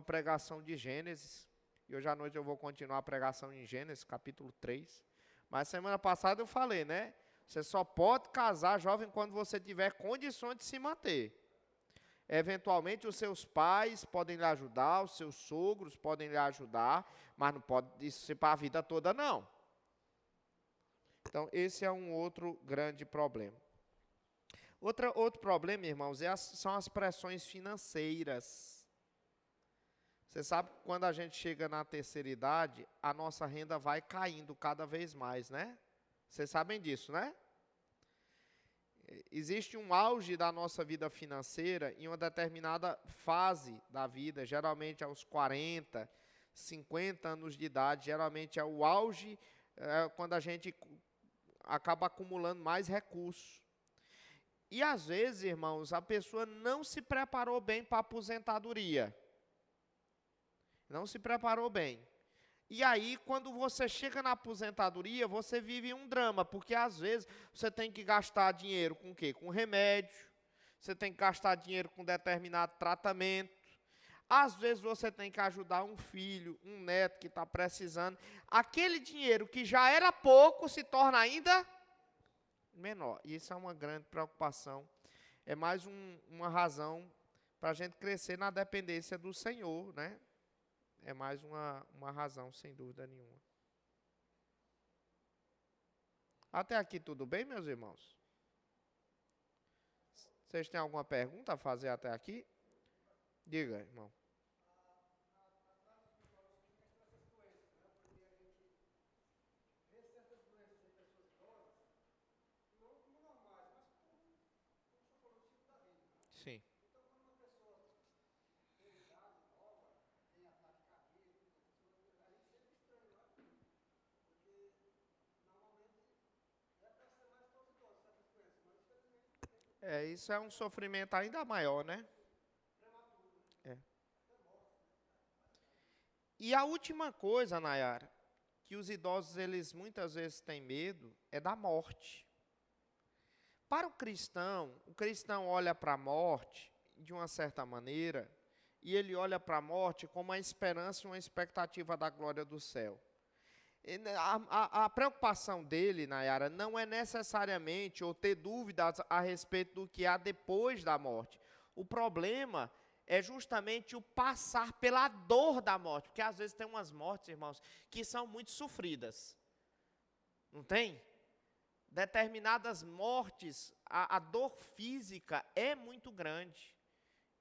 pregação de Gênesis. E hoje à noite eu vou continuar a pregação em Gênesis, capítulo 3. Mas semana passada eu falei, né? Você só pode casar jovem quando você tiver condições de se manter. Eventualmente os seus pais podem lhe ajudar, os seus sogros podem lhe ajudar, mas não pode isso ser para a vida toda, não. Então, esse é um outro grande problema. Outro problema, irmãos, são as pressões financeiras. Você sabe que quando a gente chega na terceira idade, a nossa renda vai caindo cada vez mais, né? Vocês sabem disso, né? Existe um auge da nossa vida financeira em uma determinada fase da vida, geralmente aos 40, 50 anos de idade, geralmente é o auge quando a gente acaba acumulando mais recursos. E às vezes, irmãos, a pessoa não se preparou bem para a aposentadoria. Não se preparou bem. E aí, quando você chega na aposentadoria, você vive um drama, porque às vezes você tem que gastar dinheiro com o quê? Com remédio, você tem que gastar dinheiro com determinado tratamento, às vezes você tem que ajudar um filho, um neto que está precisando. Aquele dinheiro que já era pouco se torna ainda menor. E isso é uma grande preocupação. É mais uma razão para a gente crescer na dependência do Senhor, né? É mais uma razão, sem dúvida nenhuma. Até aqui tudo bem, meus irmãos? Vocês têm alguma pergunta a fazer até aqui? Diga, irmão. Sim. Isso é um sofrimento ainda maior, né? É. E a última coisa, Nayara, que os idosos, eles muitas vezes têm medo, é da morte. Para o cristão olha para a morte, de uma certa maneira, e ele olha para a morte como uma esperança e uma expectativa da glória do céu. A preocupação dele, Nayara, não é necessariamente ou ter dúvidas a respeito do que há depois da morte. O problema é justamente o passar pela dor da morte, porque às vezes tem umas mortes, irmãos, que são muito sofridas. Não tem? Determinadas mortes, a dor física é muito grande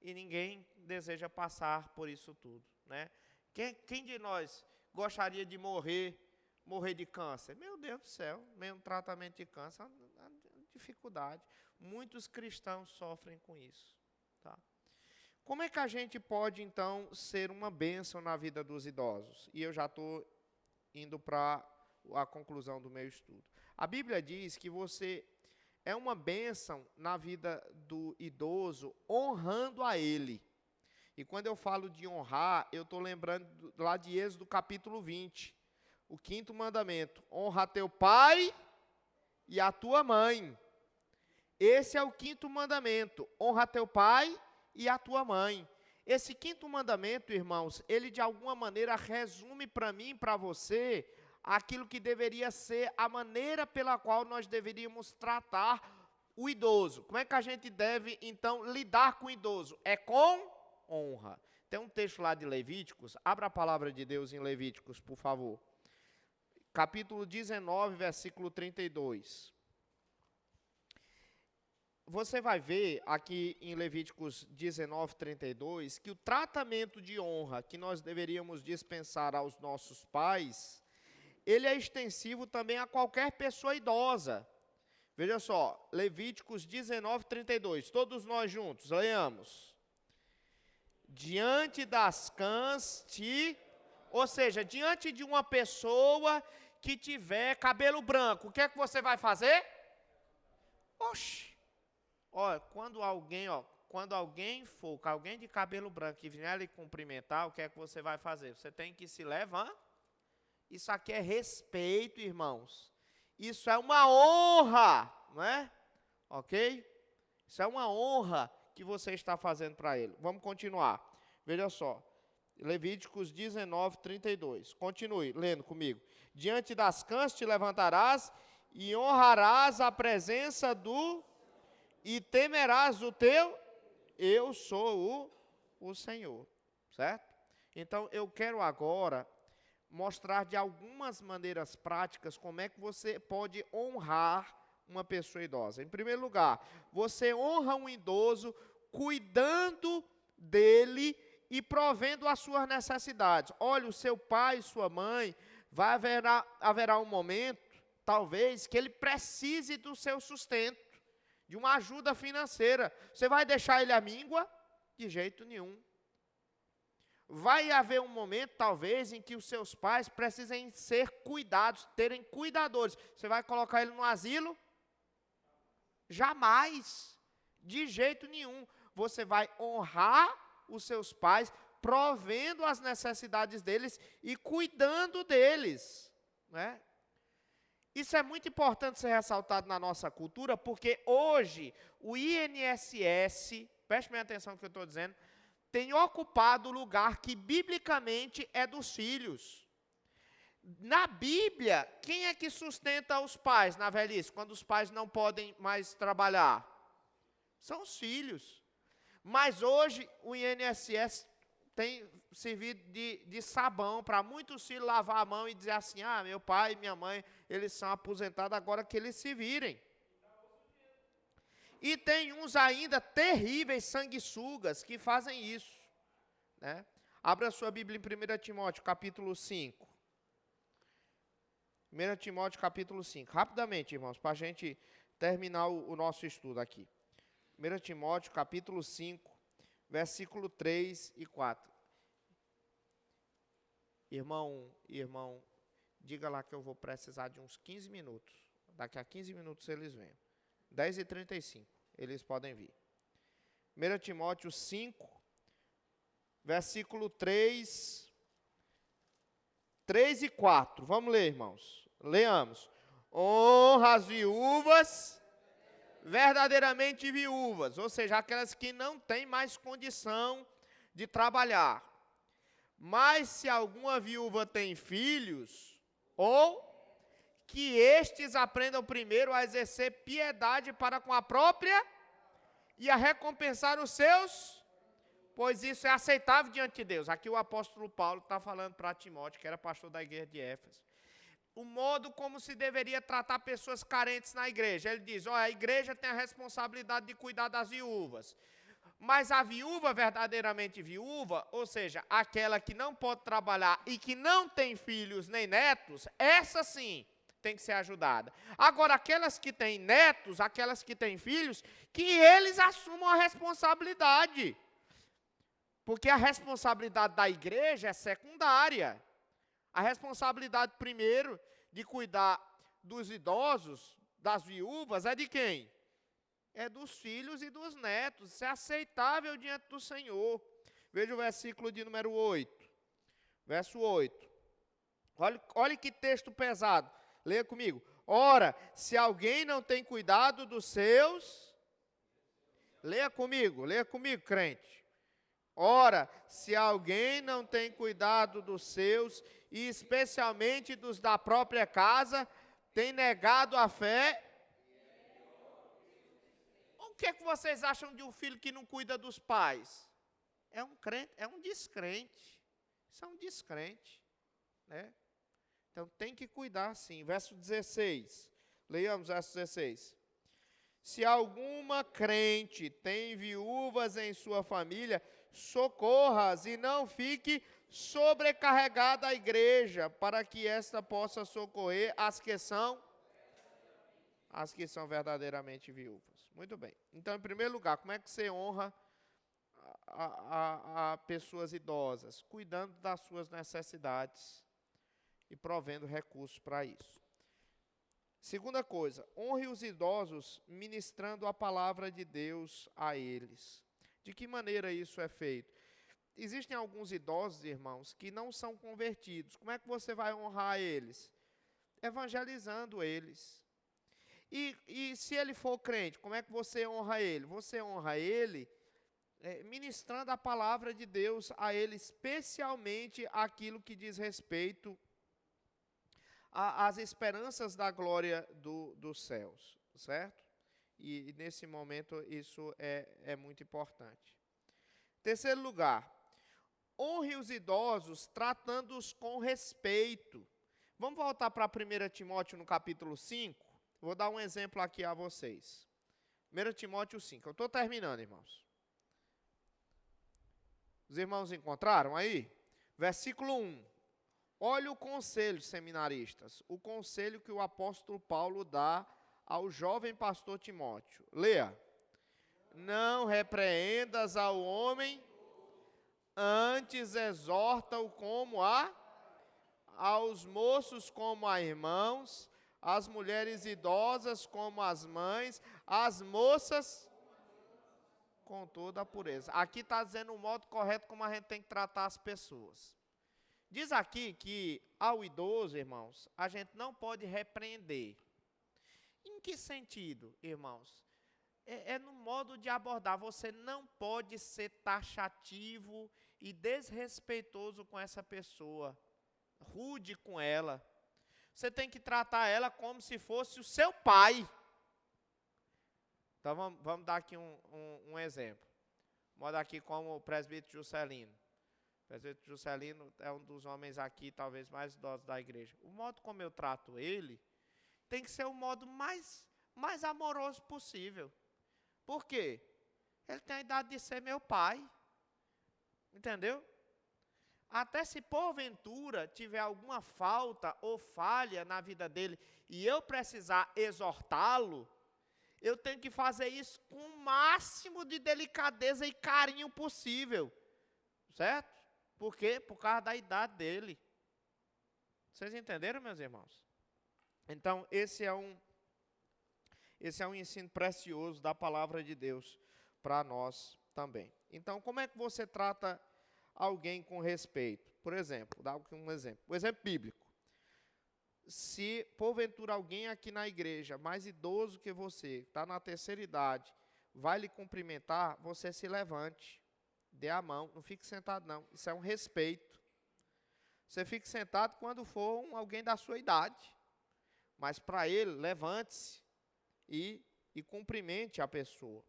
e ninguém deseja passar por isso tudo, né? Quem de nós gostaria de morrer de câncer? Meu Deus do céu, mesmo tratamento de câncer é uma dificuldade. Muitos cristãos sofrem com isso, tá? Como é que a gente pode, então, ser uma bênção na vida dos idosos? E eu já estou indo para a conclusão do meu estudo. A Bíblia diz que você é uma bênção na vida do idoso, honrando a ele. E quando eu falo de honrar, eu estou lembrando lá de Êxodo capítulo 20. O 5º mandamento: honra teu pai e a tua mãe. Esse é o 5º mandamento: honra teu pai e a tua mãe. Esse 5º mandamento, irmãos, ele de alguma maneira resume para mim e para você aquilo que deveria ser a maneira pela qual nós deveríamos tratar o idoso. Como é que a gente deve, então, lidar com o idoso? É com honra. Tem um texto lá de Levíticos, abra a palavra de Deus em Levíticos, por favor. Capítulo 19, versículo 32. Você vai ver aqui em Levíticos 19, 32, que o tratamento de honra que nós deveríamos dispensar aos nossos pais, ele é extensivo também a qualquer pessoa idosa. Veja só, Levíticos 19, 32, todos nós juntos, leamos. Diante das cãs ou seja, diante de uma pessoa que tiver cabelo branco, o que é que você vai fazer? Oxi! Olha, quando alguém de cabelo branco que vier lhe cumprimentar, o que é que você vai fazer? Você tem que se levantar. Isso aqui é respeito, irmãos. Isso é uma honra, não é? Ok? Isso é uma honra que você está fazendo para ele. Vamos continuar. Veja só. Levíticos 19, 32. Continue lendo comigo. Diante das cãs te levantarás e honrarás a presença do... E temerás o teu, eu sou o Senhor, certo? Então, eu quero agora mostrar de algumas maneiras práticas como é que você pode honrar uma pessoa idosa. Em primeiro lugar, você honra um idoso cuidando dele e provendo as suas necessidades. Olha, o seu pai e sua mãe, haverá um momento, talvez, que ele precise do seu sustento, de uma ajuda financeira. Você vai deixar ele à míngua? De jeito nenhum. Vai haver um momento, talvez, em que os seus pais precisem ser cuidados, terem cuidadores. Você vai colocar ele no asilo? Jamais. De jeito nenhum. Você vai honrar os seus pais, provendo as necessidades deles e cuidando deles, né? Isso é muito importante ser ressaltado na nossa cultura, porque hoje o INSS, preste bem atenção no que eu estou dizendo, tem ocupado o lugar que biblicamente é dos filhos. Na Bíblia, quem é que sustenta os pais na velhice, quando os pais não podem mais trabalhar? São os filhos. Mas hoje o INSS tem servido de sabão para muitos filhos lavar a mão e dizer assim, meu pai e minha mãe, eles são aposentados, agora que eles se virem. E tem uns ainda terríveis sanguessugas que fazem isso, né? Abra a sua Bíblia em 1 Timóteo, capítulo 5. 1 Timóteo, capítulo 5. Rapidamente, irmãos, para a gente terminar o nosso estudo aqui. 1 Timóteo, capítulo 5, versículo 3 e 4. Irmão, diga lá que eu vou precisar de uns 15 minutos. Daqui a 15 minutos eles vêm. 10h35, eles podem vir. 1 Timóteo 5, versículo 3 e 4. Vamos ler, irmãos. Leamos. Honra as viúvas, verdadeiramente viúvas, ou seja, aquelas que não têm mais condição de trabalhar. Mas se alguma viúva tem filhos, ou que estes aprendam primeiro a exercer piedade para com a própria e a recompensar os seus, pois isso é aceitável diante de Deus. Aqui o apóstolo Paulo está falando para Timóteo, que era pastor da igreja de Éfeso. O modo como se deveria tratar pessoas carentes na igreja. Ele diz, a igreja tem a responsabilidade de cuidar das viúvas. Mas a viúva, verdadeiramente viúva, ou seja, aquela que não pode trabalhar e que não tem filhos nem netos, essa sim tem que ser ajudada. Agora, aquelas que têm netos, aquelas que têm filhos, que eles assumam a responsabilidade. Porque a responsabilidade da igreja é secundária. A responsabilidade, primeiro, de cuidar dos idosos, das viúvas, é de quem? É dos filhos e dos netos. Isso é aceitável diante do Senhor. Veja o versículo de número 8. Verso 8. Olha que texto pesado. Leia comigo. Ora, se alguém não tem cuidado dos seus... Leia comigo, crente. Ora, se alguém não tem cuidado dos seus, e especialmente dos da própria casa, tem negado a fé. O que é que vocês acham de um filho que não cuida dos pais? É um crente, é um descrente. Isso é um descrente, né? Então tem que cuidar sim. Verso 16. Leiamos verso 16. Se alguma crente tem viúvas em sua família, socorra-as e não fique sobrecarregada a igreja, para que esta possa socorrer as que são verdadeiramente viúvas. Muito bem. Então, em primeiro lugar, como é que você honra a pessoas idosas? Cuidando das suas necessidades e provendo recursos para isso. Segunda coisa, honre os idosos ministrando a palavra de Deus a eles. De que maneira isso é feito? Existem alguns idosos, irmãos, que não são convertidos. Como é que você vai honrar eles? Evangelizando eles. E se ele for crente, como é que você honra ele? Você honra ele ministrando a palavra de Deus a ele, especialmente aquilo que diz respeito às esperanças da glória dos céus, certo? E nesse momento isso é muito importante. Terceiro lugar, honre os idosos tratando-os com respeito. Vamos voltar para 1 Timóteo no capítulo 5? Vou dar um exemplo aqui a vocês. 1 Timóteo 5. Eu estou terminando, irmãos. Os irmãos encontraram aí? Versículo 1. Olha o conselho, seminaristas. O conselho que o apóstolo Paulo dá ao jovem pastor Timóteo. Leia. Não repreendas ao homem, antes exorta-o como aos moços como a irmãos, às mulheres idosas como as mães, às moças com toda a pureza. Aqui está dizendo o modo correto como a gente tem que tratar as pessoas. Diz aqui que ao idoso, irmãos, a gente não pode repreender. Em que sentido, irmãos? É no modo de abordar. Você não pode ser taxativo e desrespeitoso com essa pessoa, rude com ela. Você tem que tratar ela como se fosse o seu pai. Então vamos dar aqui um exemplo. Vamos dar aqui como o presbítero Juscelino. O presbítero Juscelino é um dos homens aqui, talvez mais idosos da igreja. O modo como eu trato ele tem que ser o modo mais amoroso possível. Por quê? Ele tem a idade de ser meu pai. Entendeu? Até se porventura tiver alguma falta ou falha na vida dele e eu precisar exortá-lo, eu tenho que fazer isso com o máximo de delicadeza e carinho possível. Certo? Por quê? Por causa da idade dele. Vocês entenderam, meus irmãos? Então, esse é um ensino precioso da palavra de Deus para nós também. Então, como é que você trata alguém com respeito? Por exemplo, dá um exemplo. Um exemplo bíblico. Se, porventura, alguém aqui na igreja, mais idoso que você, está na terceira idade, vai lhe cumprimentar, você se levante, dê a mão, não fique sentado não. Isso é um respeito. Você fique sentado quando for alguém da sua idade. Mas para ele, levante-se e cumprimente a pessoa.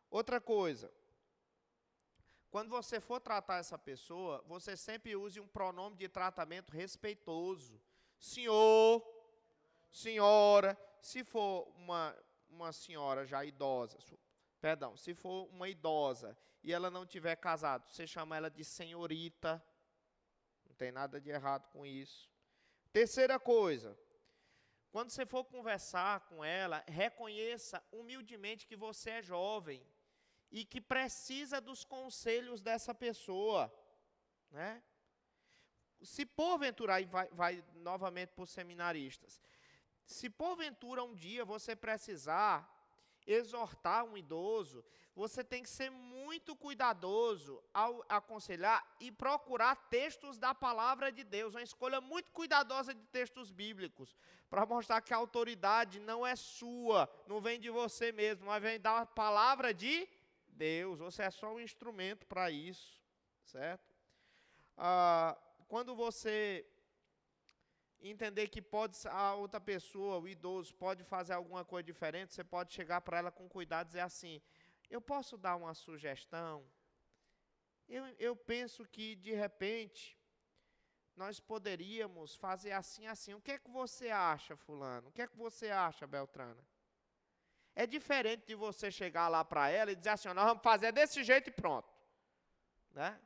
Outra coisa, quando você for tratar essa pessoa, você sempre use um pronome de tratamento respeitoso. Senhor, senhora, se for uma senhora já idosa, se for uma idosa e ela não tiver casado, você chama ela de senhorita, não tem nada de errado com isso. Terceira coisa, quando você for conversar com ela, reconheça humildemente que você é jovem e que precisa dos conselhos dessa pessoa, né? Se porventura, aí vai novamente para os seminaristas, se porventura um dia você precisar exortar um idoso, você tem que ser muito cuidadoso ao aconselhar e procurar textos da palavra de Deus, uma escolha muito cuidadosa de textos bíblicos, para mostrar que a autoridade não é sua, não vem de você mesmo, mas vem da palavra de Deus, você é só um instrumento para isso. certo? Quando você entender que a outra pessoa, o idoso, pode fazer alguma coisa diferente, você pode chegar para ela com cuidado e dizer assim, eu posso dar uma sugestão? Eu penso que, de repente, nós poderíamos fazer assim, assim. O que é que você acha, fulano? O que é que você acha, Beltrana? É diferente de você chegar lá para ela e dizer assim, nós vamos fazer desse jeito e pronto. Né?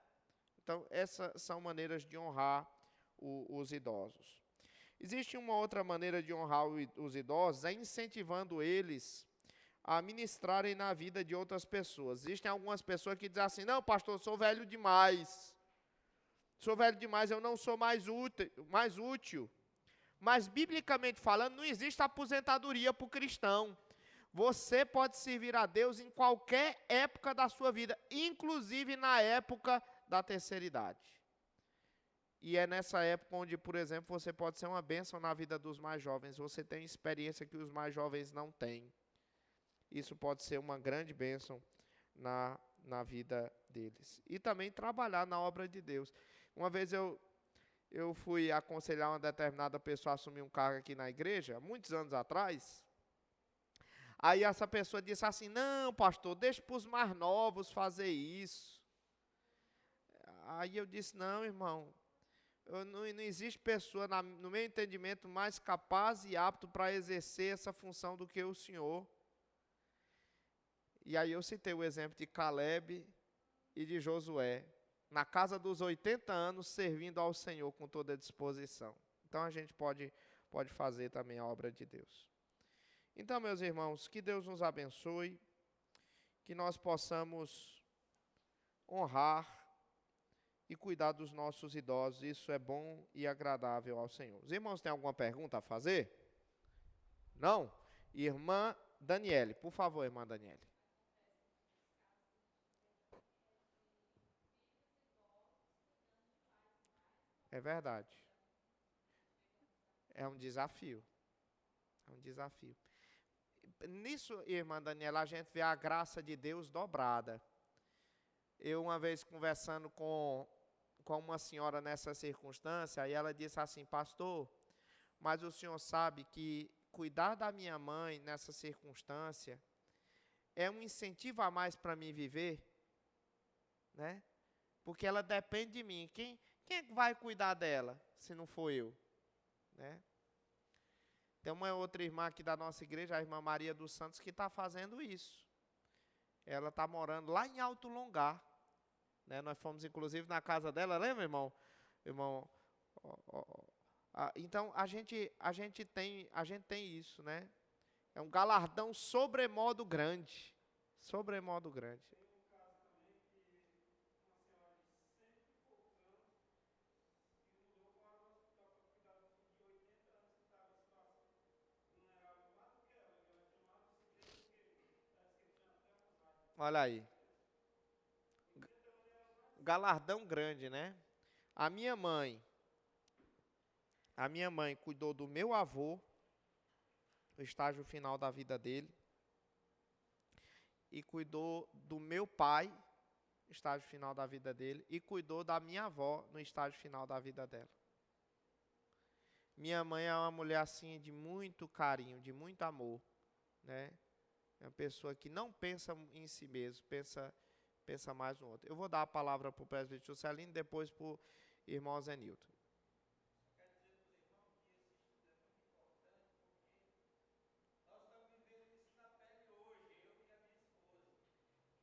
Então, essas são maneiras de honrar os idosos. Existe uma outra maneira de honrar os idosos, é incentivando eles a ministrarem na vida de outras pessoas. Existem algumas pessoas que dizem assim, não, pastor, eu sou velho demais. Sou velho demais, eu não sou mais útil. Mas, biblicamente falando, não existe aposentadoria para o cristão. Você pode servir a Deus em qualquer época da sua vida, inclusive na época da terceira idade. E é nessa época onde, por exemplo, você pode ser uma bênção na vida dos mais jovens. Você tem experiência que os mais jovens não têm. Isso pode ser uma grande bênção na vida deles. E também trabalhar na obra de Deus. Uma vez eu fui aconselhar uma determinada pessoa a assumir um cargo aqui na igreja, muitos anos atrás. Aí essa pessoa disse assim, não, pastor, deixa para os mais novos fazer isso. Aí eu disse, não, irmão, não existe pessoa, no meu entendimento, mais capaz e apto para exercer essa função do que o senhor. E aí eu citei o exemplo de Caleb e de Josué, na casa dos 80 anos, servindo ao Senhor com toda a disposição. Então a gente pode fazer também a obra de Deus. Então, meus irmãos, que Deus nos abençoe, que nós possamos honrar e cuidar dos nossos idosos. Isso é bom e agradável ao Senhor. Os irmãos têm alguma pergunta a fazer? Não? Irmã Daniele, por favor, irmã Daniele. É verdade. É um desafio. É um desafio. Nisso, irmã Daniela, a gente vê a graça de Deus dobrada. Eu, uma vez, conversando com uma senhora nessa circunstância, aí ela disse assim, pastor, mas o senhor sabe que cuidar da minha mãe nessa circunstância é um incentivo a mais para mim viver, né? Porque ela depende de mim. Quem é que vai cuidar dela, se não for eu? Né? Tem uma outra irmã aqui da nossa igreja, a irmã Maria dos Santos, que está fazendo isso. Ela está morando lá em Alto Longar. Né? Nós fomos, inclusive, na casa dela, lembra, irmão? Então, a gente tem isso, né? É um galardão sobremodo grande. Sobremodo grande. Olha aí. Galardão grande, né? A minha mãe cuidou do meu avô, no estágio final da vida dele, e cuidou do meu pai, no estágio final da vida dele, e cuidou da minha avó, no estágio final da vida dela. Minha mãe é uma mulher assim de muito carinho, de muito amor, né? É uma pessoa que não pensa em si mesmo, pensa mais no outro. Eu vou dar a palavra para o presbítero Juscelino, depois para o irmão Zenilton.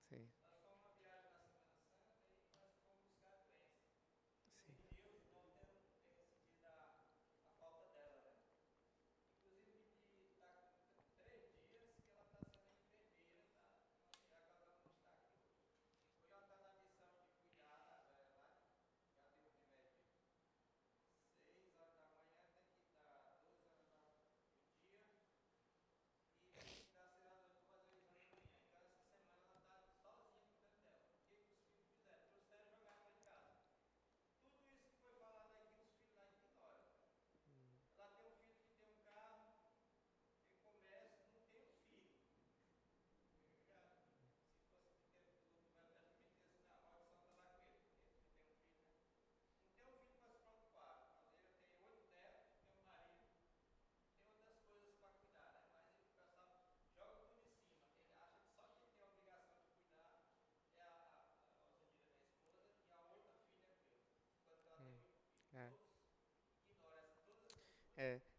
Sim.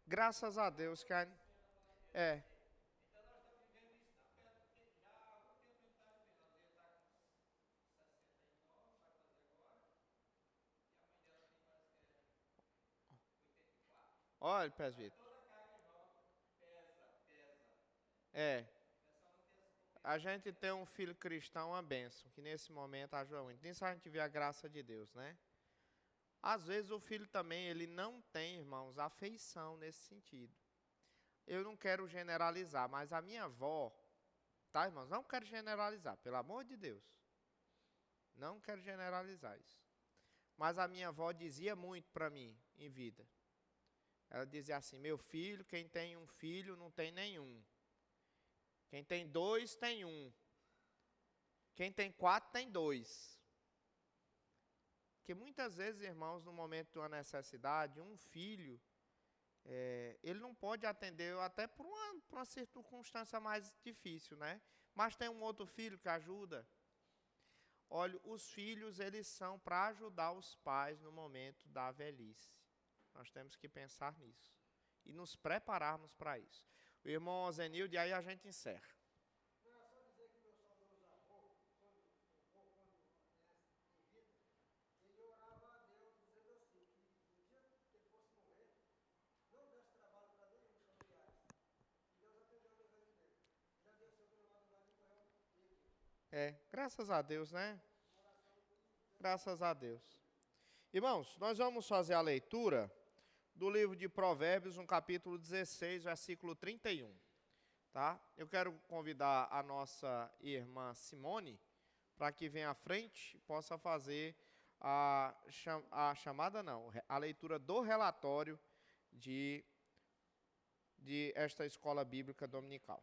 Graças a Deus que é, olha, presbítero. É, a gente tem um filho cristão, uma bênção, que nesse momento ajuda muito. Nisso a gente vê a graça de Deus, né? Às vezes o filho também, ele não tem, irmãos, afeição nesse sentido. Eu não quero generalizar, mas a minha avó, tá, irmãos? Não quero generalizar, pelo amor de Deus. Não quero generalizar isso. Mas a minha avó dizia muito para mim em vida. Ela dizia assim: meu filho, quem tem um filho não tem nenhum. Quem tem dois tem um. Quem tem quatro tem dois. Porque muitas vezes, irmãos, no momento de uma necessidade, um filho, ele não pode atender até por uma circunstância mais difícil, né? Mas tem um outro filho que ajuda. Olha, os filhos, eles são para ajudar os pais no momento da velhice. Nós temos que pensar nisso. E nos prepararmos para isso. O irmão Zenilde, e aí a gente encerra. Graças a Deus, né? Graças a Deus. Irmãos, nós vamos fazer a leitura do livro de Provérbios, no capítulo 16, versículo 31. Tá? Eu quero convidar a nossa irmã Simone para que venha à frente e possa fazer a leitura do relatório de esta escola bíblica dominical.